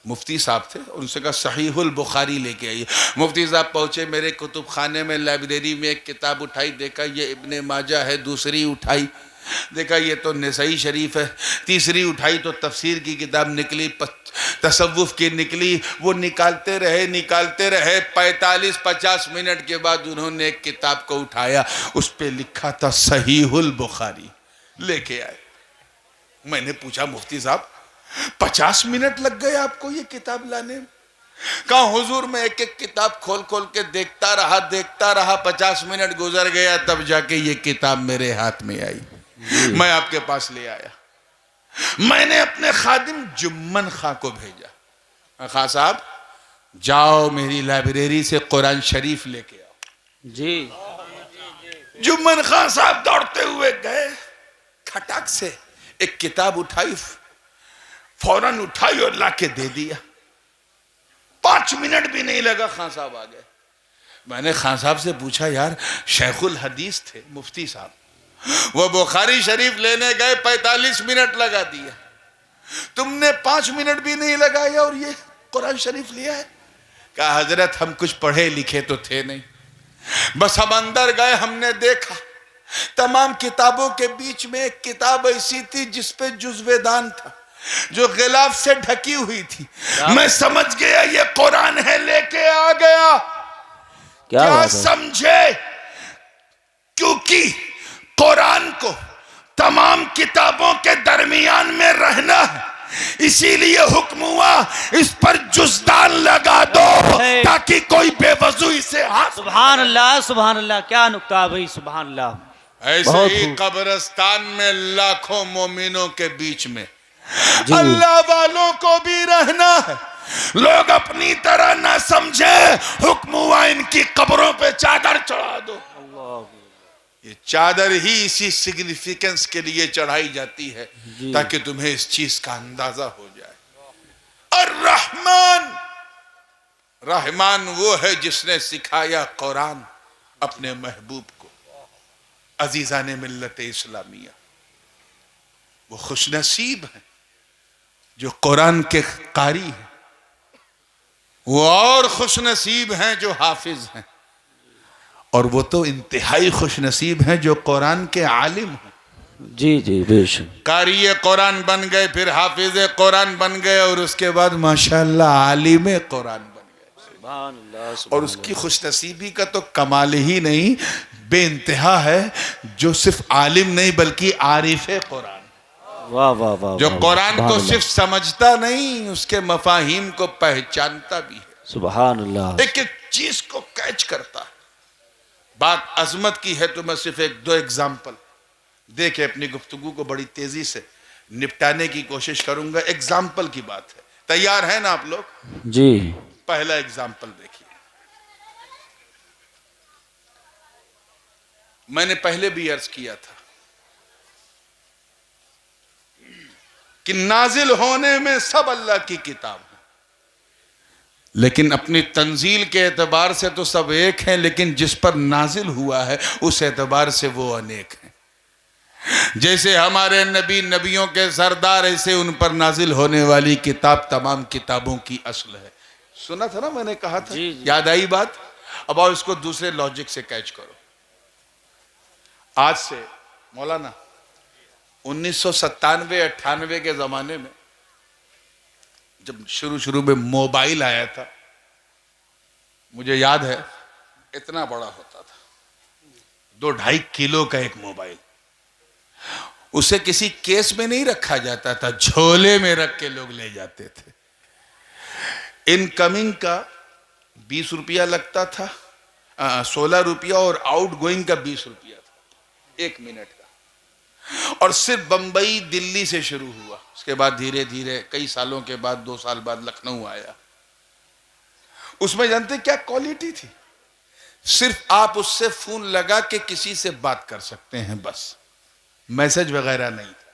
मुफ्ती साहब थे, उनसे कहा सहीहुल बुखारी लेके आइए। मुफ्ती साहब पहुंचे, मेरे कुतुब खाने में लाइब्रेरी में एक किताब उठाई, देखा ये इब्ने माजा है। दूसरी उठाई, देखा ये तो नसई शरीफ है। तीसरी उठाई तो तफसीर की किताब निकली, तसव्वुफ की निकली। वो निकालते रहे 45-50 मिनट के बाद उन्होंने एक किताब को उठाया, उस पे लिखा था सहीहुल बुखारी, लेके आए। मैंने पूछा मुफ्ती साहब 50 मिनट लग गए आपको ये किताब लाने में? कहा हुजूर मैं एक एक किताब खोल खोल के देखता रहा 50 मिनट गुजर गया, तब जाके ये किताब मेरे हाथ में आई, मैं आपके पास ले आया। मैंने अपने खादिम जुम्मन खां को भेजा, खां साहब जाओ मेरी लाइब्रेरी से कुरान शरीफ लेके आओ। जी। जुम्मन खां साहब दौड़ते हुए गए, खटाक से एक किताब उठाई, फौरन उठाई और लाके दे दिया। 5 मिनट भी नहीं लगा खां साहब आ गए। मैंने खां साहब से पूछा यार शेखुल हदीस थे मुफ्ती साहब, वो बुखारी शरीफ लेने गए 45 मिनट लगा दिया, तुमने 5 मिनट भी नहीं लगाए और ये कुरान शरीफ लिया है? कहा हजरत हम कुछ पढ़े लिखे तो थे नहीं, बस हम अंदर गए, हमने देखा तमाम किताबों के बीच में एक किताब ऐसी थी जिसपे जुज़्वे दान था, जो गिलाफ से ढकी हुई थी। मैं समझ गया ये कुरान है, लेके आ गया। क्या समझे? क्योंकि कुरान को तमाम किताबों के दरमियान में रहना है, इसीलिए हुक्म हुआ इस पर जुज़दान लगा दो ताकि कोई बेवजू इसे हाथ। सुभान अल्लाह, क्या नुक्ता भाई, सुभान अल्लाह। ऐसे ही कब्रिस्तान में लाखों मोमिनों के बीच में अल्लाह वालों को भी रहना है। लोग अपनी तरह ना समझे, हुक्म हुआ इनकी कब्रों पे चादर चढ़ा दो। ये चादर ही इसी सिग्निफिकेंस के लिए चढ़ाई जाती है ताकि तुम्हें इस चीज का अंदाजा हो जाए। और रहमान वो है जिसने सिखाया कुरान अपने महबूब को। अजीजान मिल्लत इस्लामिया, वो खुशनसीब है जो कुरान के कारी हैं, वो और खुशनसीब हैं जो हाफिज हैं, और वो तो इंतहाई खुशनसीब हैं जो कुरान के आलिम हैं। जी जी बेशक। कारी कुरान बन गए, फिर हाफिज कुरान बन गए, और उसके बाद माशाअल्लाह आलिम कुरान बन गए। सुभान अल्लाह। और उसकी खुशनसीबी का तो कमाल ही नहीं बेइंतहा है, जो सिर्फ आलिम नहीं बल्कि आरिफ कुरान। वाह वाह वाह। जो कुरान को सिर्फ समझता नहीं, उसके मफाहिम को पहचानता भी है। सुभान अल्लाह। एक एक चीज को कैच करता है। बात अजमत की है तो मैं सिर्फ 1-2 एग्जाम्पल दे के अपनी गुफ्तगू को बड़ी तेजी से निपटाने की कोशिश करूंगा। एग्जाम्पल की बात है, तैयार है ना आप लोग? जी। पहला एग्जाम्पल देखिए, मैंने पहले भी अर्ज किया था कि नाजिल होने में सब अल्लाह की किताब है, लेकिन अपनी तंजील के एतबार से तो सब एक हैं, लेकिन जिस पर नाजिल हुआ है उस एतबार से वो अनेक हैं। जैसे हमारे नबी नबियों के सरदार, ऐसे उन पर नाजिल होने वाली किताब तमाम किताबों की असल है। सुना था ना मैंने कहा था? जी, जी। याद आई बात? अब आओ इसको दूसरे लॉजिक से कैच करो। आज से मौलाना 1997-98 के जमाने में जब शुरू में मोबाइल आया था, मुझे याद है इतना बड़ा होता था, 2-2.5 किलो का एक मोबाइल। उसे किसी केस में नहीं रखा जाता था, झोले में रख के लोग ले जाते थे। इनकमिंग का 20 रुपया लगता था, 16 रुपया, और आउट गोइंग का 20 रुपया था 1 मिनट का। और सिर्फ बंबई दिल्ली से शुरू हुआ, उसके बाद धीरे धीरे कई सालों के बाद 2 साल बाद लखनऊ आया। उसमें जानते क्या क्वालिटी थी? सिर्फ आप उससे फोन लगा के किसी से बात कर सकते हैं, बस मैसेज वगैरह नहीं था।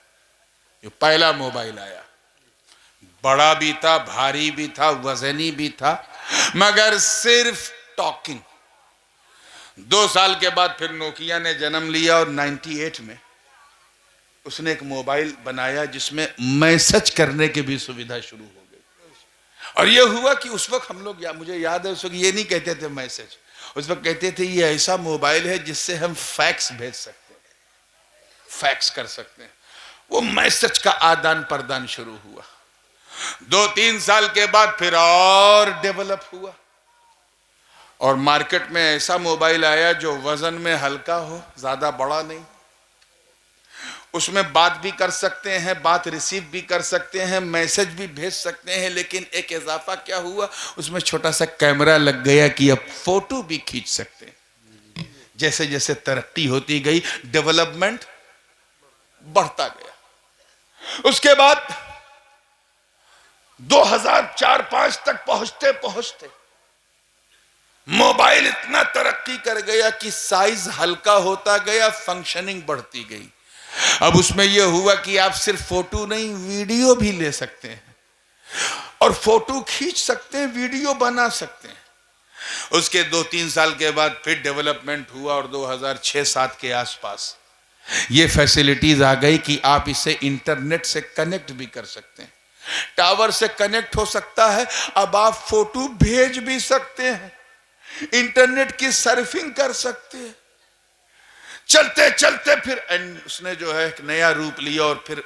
ये पहला मोबाइल आया, बड़ा भी था, भारी भी था, वजनी भी था, मगर सिर्फ टॉकिंग। 2 साल के बाद फिर नोकिया ने जन्म लिया और 98 में उसने एक मोबाइल बनाया जिसमें मैसेज करने की भी सुविधा शुरू हो गई। और यह हुआ कि उस वक्त हम लोग, मुझे याद है उस वक्त ये नहीं कहते थे मैसेज, उस वक्त कहते थे ये ऐसा मोबाइल है जिससे हम फैक्स भेज सकते हैं। फैक्स कर सकते हैं। वो मैसेज का आदान प्रदान शुरू हुआ। 2-3 साल के बाद फिर और डेवलप हुआ और मार्केट में ऐसा मोबाइल आया जो वजन में हल्का हो, ज्यादा बड़ा नहीं, उसमें बात भी कर सकते हैं, बात रिसीव भी कर सकते हैं, मैसेज भी भेज सकते हैं। लेकिन एक इजाफा क्या हुआ, उसमें छोटा सा कैमरा लग गया कि अब फोटो भी खींच सकते हैं। जैसे जैसे तरक्की होती गई, डेवलपमेंट बढ़ता गया। उसके बाद 2004-5 तक पहुंचते पहुंचते मोबाइल इतना तरक्की कर गया कि साइज हल्का होता गया, फंक्शनिंग बढ़ती गई। अब उसमें यह हुआ कि आप सिर्फ फोटो नहीं, वीडियो भी ले सकते हैं और फोटो खींच सकते हैं, वीडियो बना सकते हैं। उसके 2-3 साल के बाद फिर डेवलपमेंट हुआ और 2006-7 के आसपास ये फैसिलिटीज आ गई कि आप इसे इंटरनेट से कनेक्ट भी कर सकते हैं, टावर से कनेक्ट हो सकता है। अब आप फोटो भेज भी सकते हैं, इंटरनेट की सर्फिंग कर सकते हैं। चलते चलते फिर उसने जो है एक नया रूप लिया और फिर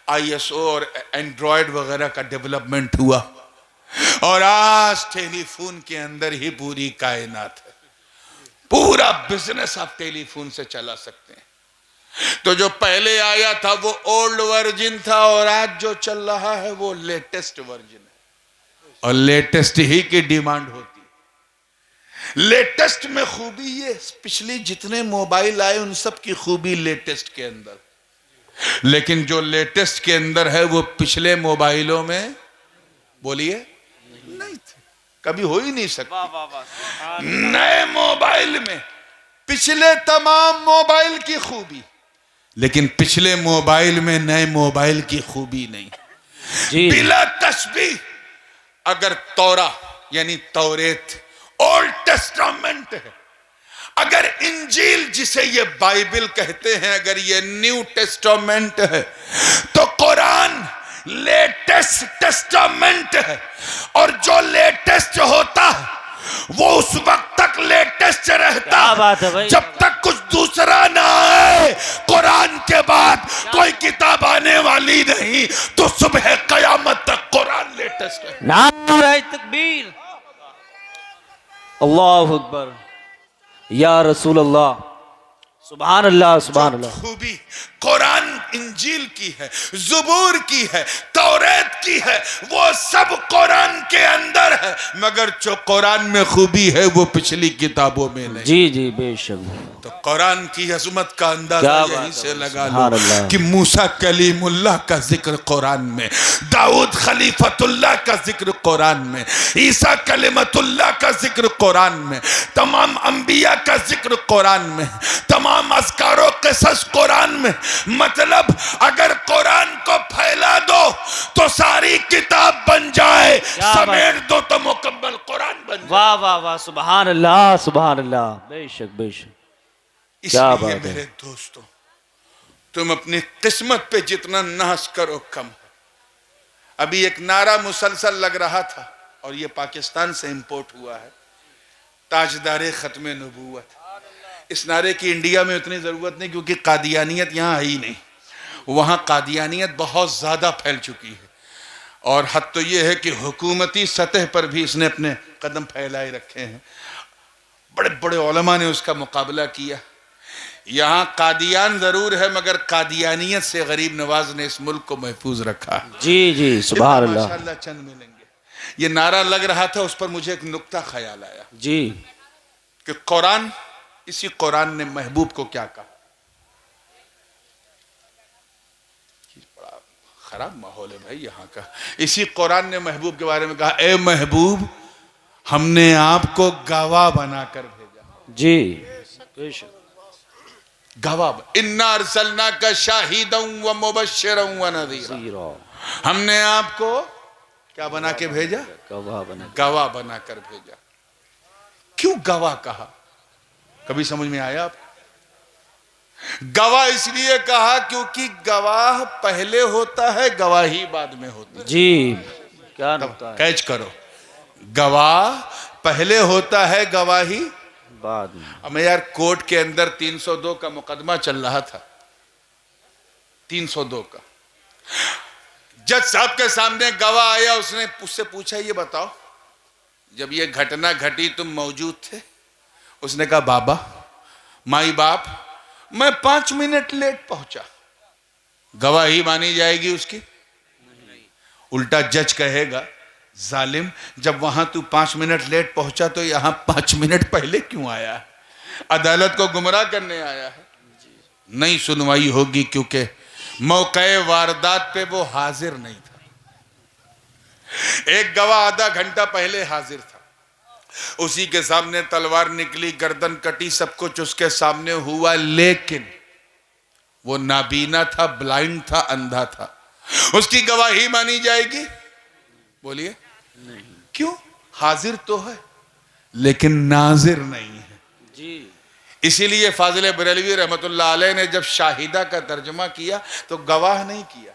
ISO और एंड्रॉयड वगैरह का डेवलपमेंट हुआ और आज टेलीफोन के अंदर ही पूरी कायनात है। पूरा बिजनेस आप टेलीफोन से चला सकते हैं। तो जो पहले आया था वो ओल्ड वर्जन था और आज जो चल रहा है वो लेटेस्ट वर्जन है और लेटेस्ट ही की डिमांड होती है। लेटेस्ट में खूबी ये, पिछली जितने मोबाइल आए उन सब की खूबी लेटेस्ट के अंदर, लेकिन जो लेटेस्ट के अंदर है वो पिछले मोबाइलों में, बोलिए, नहीं थे, कभी हो ही नहीं सकती। नए मोबाइल में पिछले तमाम मोबाइल की खूबी, लेकिन पिछले मोबाइल में नए मोबाइल की खूबी नहीं। बिला तस्बीह, अगर तौरा यानी तौरेत ओल्ड टेस्टामेंट है, अगर इंजील जिसे ये बाइबल कहते हैं अगर ये न्यू टेस्टामेंट है, तो कुरान लेटेस्ट टेस्टामेंट है। और जो लेटेस्ट होता है वो उस वक्त तक लेटेस्ट रहता है जब तक कुछ दूसरा ना आए। कुरान के बाद कोई किताब आने वाली नहीं, तो सुबह कयामत तक कुरान लेटेस्ट है। नारे तकबीर, अल्लाहु अकबर, या रसूल अल्लाह, सुभान अल्लाह, सुभान अल्लाह। खूबी कुरान इंजील की है, ज़बूर की है, तौरात की है, वो सब कुरान के अंदर है, मगर जो कुरान में खूबी है वो पिछली किताबों में नहीं। जी जी बेशक। तो कुरान की अजमत का अंदाजा यहीं से लगा लो कि मूसा कलीमुल्लाह का जिक्र कुरान में, दाऊद खलीफतुल्लाह का जिक्र कुरान में, ईसा कलिमतुल्लाह का जिक्र कुरान में, तमाम अंबिया का जिक्र कुरान में, तमाम अज़कारो क़िसस कुरान में। मतलब अगर कुरान को फैला दो तो सारी किताब बन जाए, समेट दो तो मुकम्मल कुरान बन जाए। वाह वाह वाह, सुभान अल्लाह, सुभान अल्लाह, बेशक बेशक। इसलिए मेरे दोस्तों, तुम अपनी किस्मत पे जितना नाश करो कम है। अभी एक नारा मुसलसल लग रहा था और ये पाकिस्तान से इंपोर्ट हुआ है, ताजदारे खत्म नबूवत। इस नारे की इंडिया में उतनी जरूरत नहीं क्योंकि कादियानियत यहाँ आई नहीं, वहाँ कादियानियत बहुत ज्यादा फैल चुकी है और हद तो ये है कि हुकूमती सतह पर भी इसने अपने कदम फैलाए रखे हैं। बड़े बड़े उलमा ने उसका मुकाबला किया। यहाँ कादियान जरूर है मगर कादियानियत से गरीब नवाज ने इस मुल्क को महफूज रखा है। जी जी सुभान अल्लाह, माशाअल्लाह चंद मिलेंगे। ये नारा लग रहा था, उस पर मुझे एक नुक्ता ख्याल आया जी कि कुरान, इसी कुरान ने महबूब को क्या कहा। बड़ा खराब माहौल है भाई यहाँ का। इसी कुरान ने महबूब के बारे में कहा, ए महबूब, हमने आपको गवाह बनाकर भेजा। जी गवाह, इन्ना अरसलनाका शाहिदन व मुबश्शिरन व नज़ीरा। हमने आपको क्या बना के भेजा? गवाह बनाकर भेजा। क्यों गवाह कहा, कभी समझ में आया आप? गवाह इसलिए कहा क्योंकि गवाह पहले होता है, गवाही बाद में होती है। जी क्या नुक्ता है, कैच करो, गवाह पहले होता है, गवाही बाद में। अब मैं यार कोर्ट के अंदर 302 का मुकदमा चल रहा था 302 का। जज साहब के सामने गवाह आया, उसने उससे पूछा ये बताओ जब ये घटना घटी तुम मौजूद थे? उसने कहा बाबा माई बाप मैं 5 मिनट लेट पहुंचा। गवाही मानी जाएगी उसकी? उल्टा जज कहेगा जालिम जब वहां तू 5 मिनट लेट पहुंचा तो यहां 5 मिनट पहले क्यों आया है? अदालत को गुमराह करने आया है। नहीं सुनवाई होगी क्योंकि मौके वारदात पे वो हाजिर नहीं था। एक गवाह आधा घंटा पहले हाजिर था, उसी के सामने तलवार निकली, गर्दन कटी, सब कुछ उसके सामने हुआ, लेकिन वो नाबीना था, ब्लाइंड था, अंधा था। उसकी गवाही मानी जाएगी? बोलिए नहीं। क्यों? हाजिर तो है लेकिन नाजिर नहीं है जी। इसीलिए फाजिल बरेलवी रहमतुल्लाह अलैह ने जब शाहिदा का तर्जुमा किया तो गवाह नहीं किया,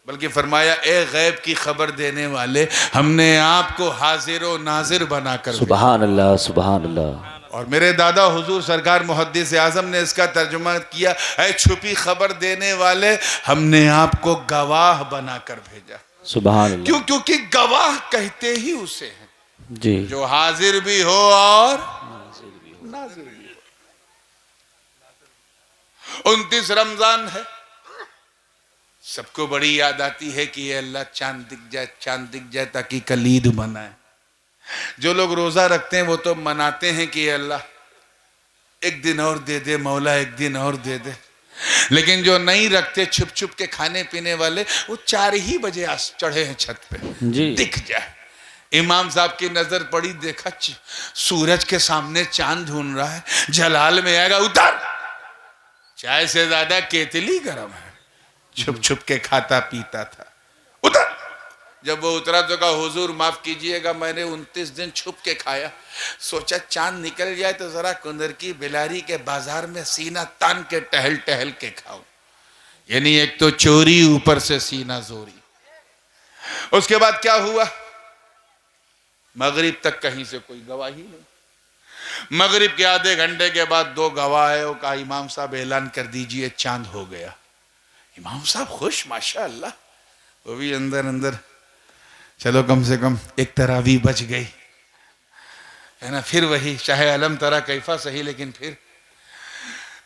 बल्कि फरमाया ए गैब की खबर देने वाले हमने आपको हाजिर व नाजिर बनाकर। सुभान अल्लाह सुभान अल्लाह। और मेरे दादा हुजूर सरकार मुहद्दिस आजम ने इसका तर्जुमा किया, ऐ छुपी खबर देने वाले हमने आपको गवाह बनाकर भेजा। सुभान अल्लाह। क्यों? क्योंकि गवाह कहते ही उसे हैं जी जो हाजिर भी हो और नाजिर भी हो। 29 रमजान है, सबको बड़ी याद आती है कि ये अल्लाह चांद दिख जाए ताकि कल ईद मनाए। जो लोग रोजा रखते हैं वो तो मनाते हैं कि अल्लाह एक दिन और दे दे, मौला एक दिन और दे दे। लेकिन जो नहीं रखते, छुप छुप के खाने पीने वाले, वो 4 ही बजे चढ़े हैं छत पे जी। दिख जाए, इमाम साहब की नजर पड़ी, देखा सूरज के सामने चांद ढूंढ रहा है, जलाल में आएगा, उतर, चाय से ज्यादा केतली गरम है। छुप छुप के खाता पीता था, उतर। जब वो उतरा तो कहा हुजूर माफ कीजिएगा मैंने 29 दिन छुप के खाया, सोचा चांद निकल जाए तो जरा कुंदर की बिलारी के बाजार में सीना तान के टहल टहल के खाओ। यानी एक तो चोरी, ऊपर से सीना जोरी। उसके बाद क्या हुआ? मगरिब तक कहीं से कोई गवाही नहीं। मगरिब के आधे घंटे के बाद 2 गवाह है, वो कहा इमाम साहब ऐलान कर दीजिए चांद हो गया। इमाम साहब खुश माशाअल्लाह, वो भी अंदर अंदर चलो कम से कम एक तरावी बच गई है ना। फिर वही चाहे अलम तरा कैफा सही, लेकिन फिर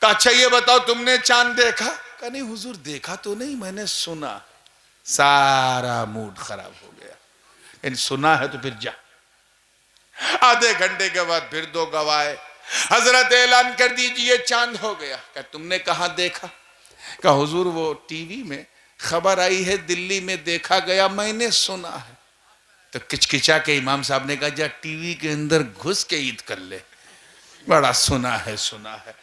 कहा अच्छा ये बताओ तुमने चांद देखा? कहा नहीं हुजूर देखा तो नहीं, मैंने सुना। सारा मूड खराब हो गया, सुना है तो फिर जा। आधे घंटे के बाद फिर 2 गवाह, हजरत ऐलान कर दीजिए चांद हो गया। कहा तुमने कहां देखा? कहा हुजूर वो टीवी में खबर आई है, दिल्ली में देखा गया, मैंने सुना है। तो किचकिचा के इमाम साहब ने कहा जा टीवी के अंदर घुस के ईद कर ले, बड़ा सुना है सुना है।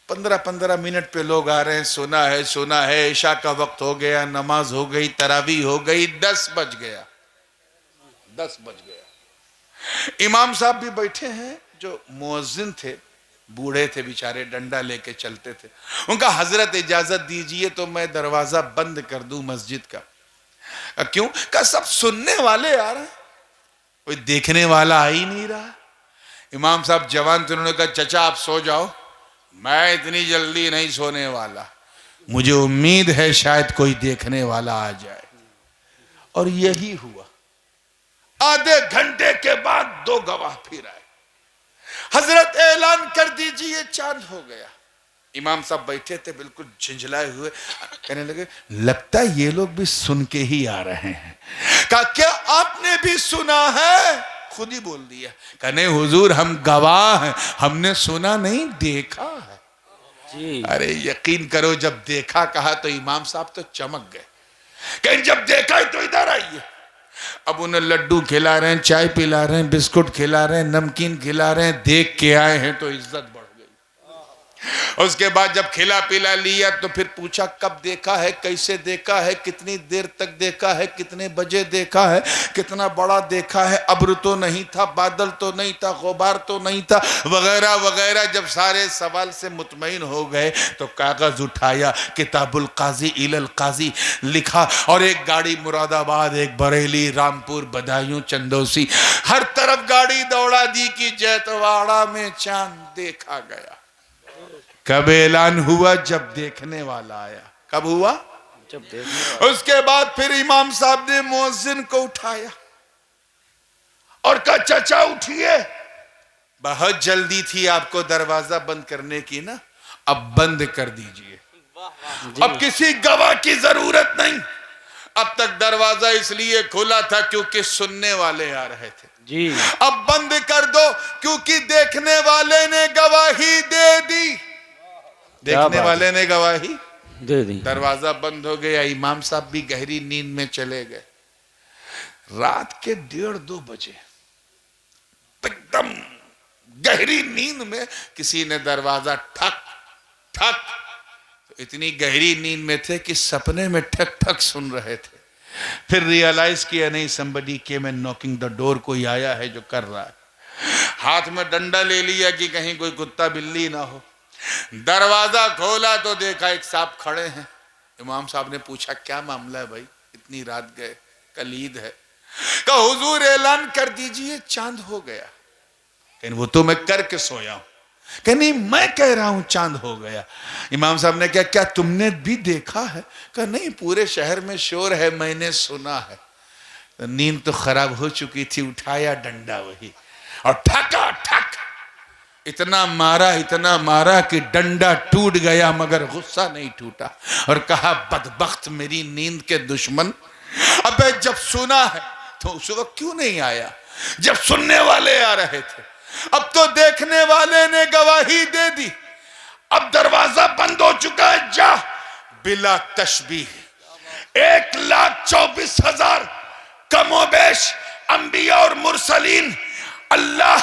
15-15 मिनट पे लोग आ रहे हैं, सुना है सुना है। ईशा का वक्त हो गया, नमाज हो गई, तरावी हो गई, 10 बज गया। 10 बज गया। इमाम साहब भी बैठे हैं, जो मुअज्जिन थे बूढ़े थे बेचारे, डंडा लेके चलते थे। उनका हजरत इजाजत दीजिए तो मैं दरवाजा बंद कर दूं मस्जिद का। क्यों? का सब सुनने वाले आ रहे हैं, कोई देखने वाला आ ही नहीं रहा। इमाम साहब जवान थे, उन्होंने कहा चचा आप सो जाओ, मैं इतनी जल्दी नहीं सोने वाला, मुझे उम्मीद है शायद कोई देखने वाला आ जाए। और यही हुआ। आधे घंटे के बाद 2 गवाह फिर आए, हजरत ऐलान कर दीजिए चांद हो गया। इमाम साहब बैठे थे बिल्कुल झिंझलाए हुए, कहने लगे लगता है ये लोग भी सुन के ही आ रहे हैं। कहा क्या आपने भी सुना है? खुद ही बोल दिया, कहने हुजूर हम गवाह हैं, हमने सुना नहीं देखा है जी। अरे यकीन करो जब देखा कहा तो इमाम साहब तो चमक गए, कहीं जब देखा है तो इधर आइए। अब उन्हें लड्डू खिला रहे हैं, चाय पिला रहे हैं, बिस्कुट खिला रहे हैं, नमकीन खिला रहे हैं, देख के आए हैं तो इज्जत बढ़ गई। उसके बाद जब खिला पिला लिया तो फिर पूछा कब देखा है, कैसे देखा है, कितनी देर तक देखा है, कितने बजे देखा है, कितना बड़ा देखा है, अब्र तो नहीं था, बादल तो नहीं था, गुबार तो नहीं था, वगैरह वगैरह। जब सारे सवाल से मुतमईन हो गए तो कागज उठाया, किताबुल काजी इलल काजी लिखा, और एक गाड़ी मुरादाबाद, एक बरेली, रामपुर, बदायूं, चंदौसी, हर तरफ गाड़ी दौड़ा दी कि जैतवाड़ा में चांद देखा गया। कब ऐलान हुआ? जब देखने वाला आया। कब हुआ? जब देखने उसके बाद फिर इमाम साहब ने मुअज्जिन को उठाया और कहा, चाचा उठिए, बहुत जल्दी थी आपको दरवाजा बंद करने की ना, अब बंद कर दीजिए, अब किसी गवाह की जरूरत नहीं। अब तक दरवाजा इसलिए खुला था क्योंकि सुनने वाले आ रहे थे जी। अब बंद कर दो क्योंकि देखने वाले ने गवाही दे दी, देखने वाले ने गवाही दे दी। दरवाजा बंद हो गया। इमाम साहब भी गहरी नींद में चले गए। रात के 1:30-2 बजे एकदम गहरी नींद में किसी ने दरवाजा ठक ठक, तो इतनी गहरी नींद में थे कि सपने में ठक ठक सुन रहे थे। फिर रियलाइज किया, नहीं, somebody came and knocking the door, कोई आया है जो कर रहा है। हाथ में डंडा ले लिया कि कहीं कोई कुत्ता बिल्ली ना हो। दरवाजा खोला तो देखा एक साहब खड़े हैं। इमाम साहब ने पूछा, क्या मामला है भाई, इतनी रात गए, कल ईद है। कहा, हुजूर ऐलान कर दीजिए चांद हो गया। कहने, वो तो मैं करके सोया हूं। कह, नहीं, मैं कह रहा हूं चांद हो गया। इमाम साहब ने कहा, क्या तुमने भी देखा है? कहा, नहीं, पूरे शहर में शोर है, मैंने सुना है। तो नींद तो खराब हो चुकी थी, उठाया डंडा वही और ठका ठक इतना मारा कि डंडा टूट गया, मगर गुस्सा नहीं टूटा। और कहा, बदबख्त मेरी नींद के दुश्मन, अबे जब सुना है तो उस वक्त क्यों नहीं आया जब सुनने वाले आ रहे थे? अब तो देखने वाले ने गवाही दे दी, अब दरवाजा बंद हो चुका है, जा। बिला तशबीह 1,24,000 कमोबेश अंबिया और मुरसलीन अल्लाह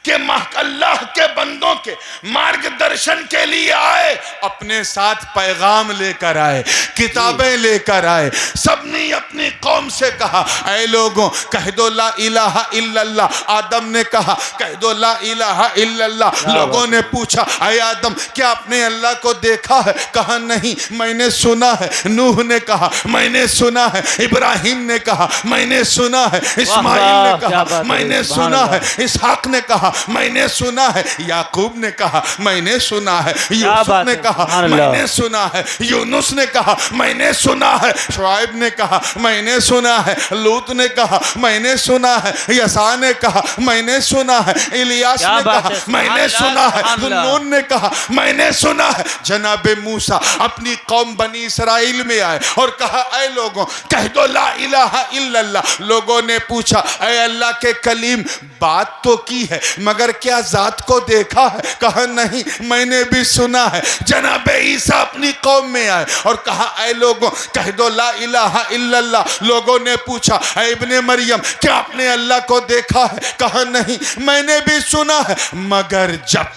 के बंदों के मार्गदर्शन के लिए आए, अपने साथ पैगाम लेकर आए, किताबें लेकर आए। सबने अपनी कौम से कहा, ऐ लोगों, कह दो ला इलाहा इल्लल्लाह। आदम ने कहा, कह दो ला इलाहा इल्लल्लाह। लोगों ने पूछा, ऐ आदम, क्या आपने अल्लाह को देखा है? कहा, नहीं, मैंने सुना है। नूह ने कहा, मैंने सुना है। इब्राहिम ने कहा, मैंने सुना है। इस्माइल ने कहा, मैंने सुना है। इसहाक ने कहा, मैंने सुना है। याकूब ने कहा, मैंने सुना है। यूसुफ ने कहा, मैंने सुना है। यूनुस ने कहा, मैंने सुना है। शुआइब ने कहा, मैंने सुना है। लूत ने कहा, मैंने सुना है। यसा ने कहा, मैंने सुना है। इलियास ने कहा, मैंने सुना है। नून ने कहा, मैंने सुना है। जनाब मूसा अपनी कौम बनी इसराइल में आए और कहा, ऐ लोगों, कह दो ला इलाहा इल्लल्लाह। लोगों ने पूछा, ऐ अल्लाह के कलीम, बात तो की है, मगर क्या जात को देखा है? कहा, नहीं, मैंने भी सुना है। जनाब ईसा अपनी कौम में आए और कहा, ऐ लोगों, कह दो ला इलाहा इल्लल्लाह। लोगों ने पूछा, ऐ इब्ने मरियम, क्या आपने अल्लाह को देखा है? कहा, नहीं, मैंने भी सुना है। मगर जब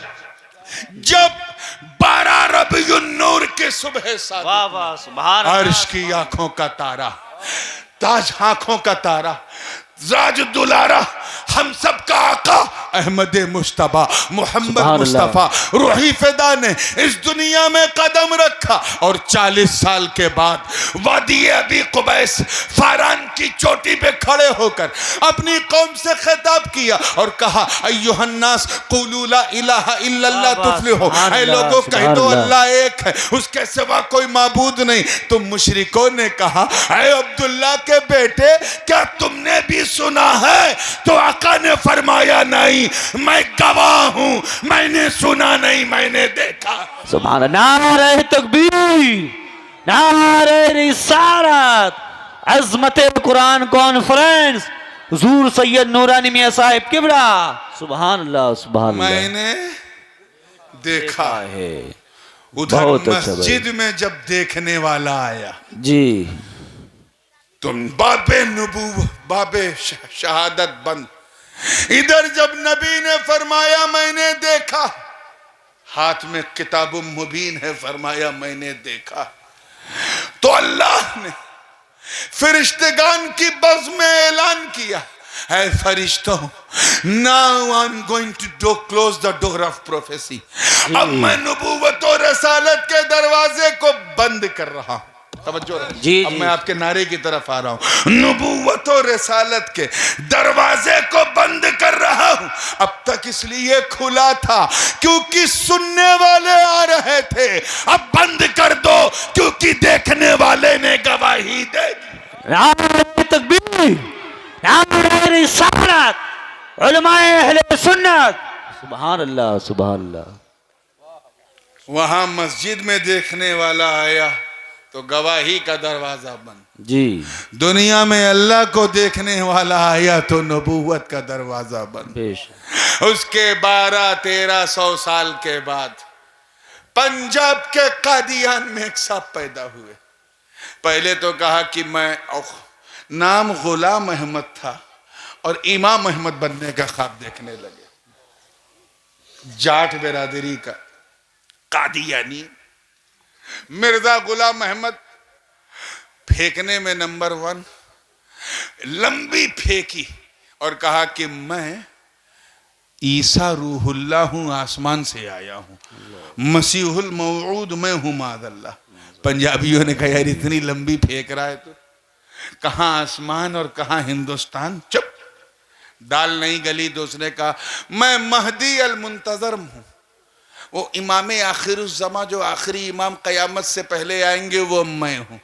12 रबीउन नूर के सुबह सादिक, अर्श की आंखों का तारा, ताज आंखों का तारा, राज दुलारा, हम सब का आका अहमद मुस्तफा मोहम्मद मुस्तफा रूही फिदा ने इस दुनिया में कदम रखा और 40 साल के बाद वादी अबी कुबैस फारान की चोटी पे खड़े होकर अपनी कौम से खिताब किया और कहा, अय्युहन्नास कुलू ला इलाहा इल्लल्लाह तुफ्लिहू। ऐ लोगों, कह दो अल्लाह एक है, उसके सिवा कोई माबूद नहीं। तो मुशरिकों ने कहा, ऐ अब्दुल्ला के बेटे, क्या तुमने भी सुना है? तो आका ने फरमाया, नहीं, मैं गवाह हूं, मैंने सुना नहीं, मैंने देखा। सुभान अल्लाह। नारे तकबीर, नारे रिसालत, अज़मत कुरान कॉन्फ्रेंस, हुजूर सैयद नूरानी मियां साहिब किबला। सुभान अल्लाह, सुभान अल्लाह। मैंने देखा है। उधर मस्जिद में जब देखने वाला आया जी, तुम बाबे शहादत बंद। इधर जब नबी ने फरमाया, मैंने देखा, हाथ में किताब मुबीन है, फरमाया मैंने देखा, तो अल्लाह ने फरिश्तेगान की बज़ में ऐलान किया, है फरिश्तों, now I'm going to close the door of prophecy। अब मैं नबूवत और रसालत के दरवाजे को बंद कर रहा हूं। तवज्जो रहो। जी, अब जी। मैं आपके नारे की तरफ आ रहा हूं। नबूवत और रिसालत के दरवाजे को बंद कर रहा हूं। अब तक इसलिए खुला था क्योंकि सुनने वाले आ रहे थे, अब बंद कर दो क्योंकि देखने वाले ने गवाही देगी। नारे तकबीर, नारे रिसालत, उलमाए अहले सुन्नत। सुभान अल्लाह, सुभान अल्लाह। वहां मस्जिद में देखने वाला आया तो गवाही का दरवाजा बंद। जी। दुनिया में अल्लाह को देखने वाला आया तो नबूवत का दरवाजा बंद। बेशक। उसके 1200-1300 साल के बाद पंजाब के कादियान में एक साहब पैदा हुए। पहले तो कहा कि मैं नाम गुलाम अहमद था और इमाम अहमद बनने का ख्वाब देखने लगे। जाट बिरादरी का कादियानी मिर्जा गुलाम अहमद फेंकने में नंबर 1, लंबी फेंकी और कहा कि मैं ईसा रूहुल्ला हूं, आसमान से आया हूं, मसीहुल मौऊद मैं हूं मादल्ला। पंजाबियों ने कहा यार इतनी लंबी फेंक रहा है तो कहां आसमान और कहां हिंदुस्तान। चुप, दाल नहीं गली। दूसरे कहा मैं महदी अल मुंतजर हूं, वो इमाम आखिरुज़्ज़मा जो आखिरी इमाम कयामत से पहले आएंगे वो मैं हूं।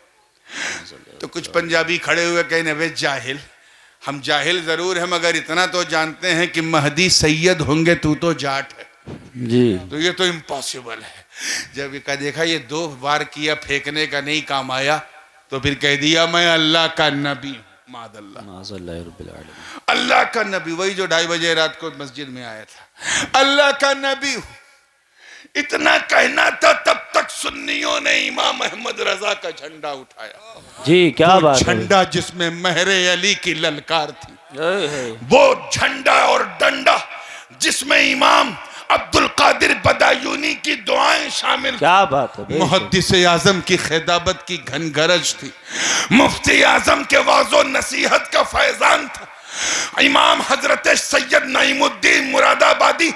तो कुछ पंजाबी खड़े हुए कहने वे जाहिल, हम जाहिल जरूर हैं मगर इतना तो जानते हैं कि महदी सैयद होंगे, तू तो जाट है जी। तो ये तो इम्पॉसिबल है। जब ये देखा ये 2 बार किया, फेंकने का नहीं काम आया तो फिर कह दिया मैं अल्लाह का नबी हूं। मादल्ला, अल्लाह का नबी। वही जो 2:30 बजे रात को मस्जिद में आया था, अल्लाह का नबी हूं। इतना कहना था तब तक सुन्नियों ने इमाम अहमद रजा का झंडा उठाया। जी, क्या बात है। झंडा जिसमें महरे अली की ललकार थी, है। वो झंडा और डंडा जिसमें इमाम अब्दुल कादिर बदायूनी की दुआएं शामिल, क्या बात है। मुहद्दिस आजम की खिताबत की घनगरज थी, मुफ्ती आजम के वाजो नसीहत का फैजान था, इमाम हजरत सैयद नईमुद्दीन मुरादाबादी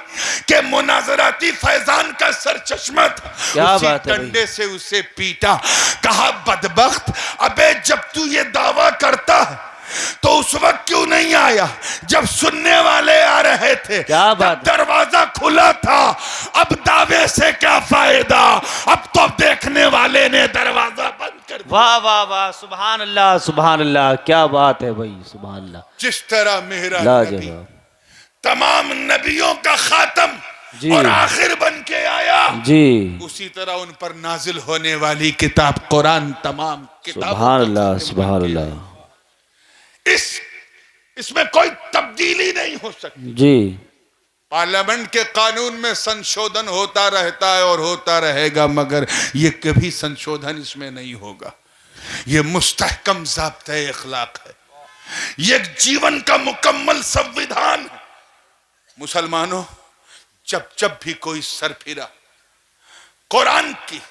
के मुनाजराती फैजान का सरचश्मा था। क्या उसी बात है डंडे से उसे पीटा, कहा बदबख्त, अबे जब तू ये दावा करता है तो उस वक्त क्यों नहीं आया जब सुनने वाले आ रहे थे। क्या बात, दरवाजा खुला था, अब दावे से क्या फायदा, अब तो देखने वाले ने दरवाजा बंद कर दिया। वाह वाह वाह, सुभान अल्लाह, सुभान अल्लाह, क्या बात है भाई, सुभान अल्लाह। जिस तरह मेरा नबी लाजवाब। तमाम नबियों का खातम जी। और आखिर बन के आया, जी। उसी तरह उन पर नाजिल होने वाली किताब कुरान तमाम किताबों सुभान का अल्लाह, खातिम सुभान बन के अल्लाह। आया। इसमें कोई तब्दीली नहीं हो सकती। जी। पार्लियामेंट के कानून में संशोधन होता रहता है और होता रहेगा, मगर ये कभी संशोधन इसमें नहीं होगा। ये मुस्तहकम ज़ाब्ते इखलाक है, ये जीवन का मुकम्मल संविधान है। मुसलमानों, जब जब भी कोई सर फिरा कुरान की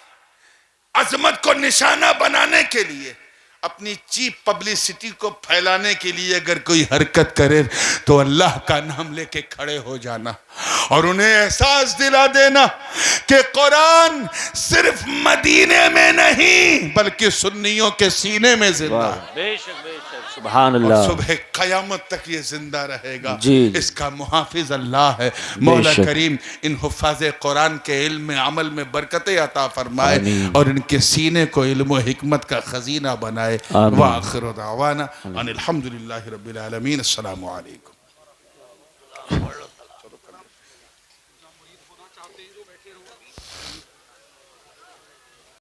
अजमत को निशाना बनाने के लिए, अपनी चीप पब्लिसिटी को फैलाने के लिए अगर कोई हरकत करे तो अल्लाह का नाम लेके खड़े हो जाना और उन्हें एहसास दिला देना कि कुरान सिर्फ मदीने में नहीं बल्कि सुन्नियों के सीने में जिंदा है। बेशक बेशक, सुभान अल्लाह। सुबह कयामत तक ये जिंदा रहेगा। जी। इसका मुहाफिज अल्लाह है। मौला करीम इन हुफ़ाज़े कुरान के इल्म में, अमल में बरकतें अता फरमाए और इनके सीने को इल्म व हिकमत का खजीना बनाए। व आखिर दावाना अनिल हम्दुलिल्लाहि रब्बिल आलमीन। अस्सलामु अलैकुम।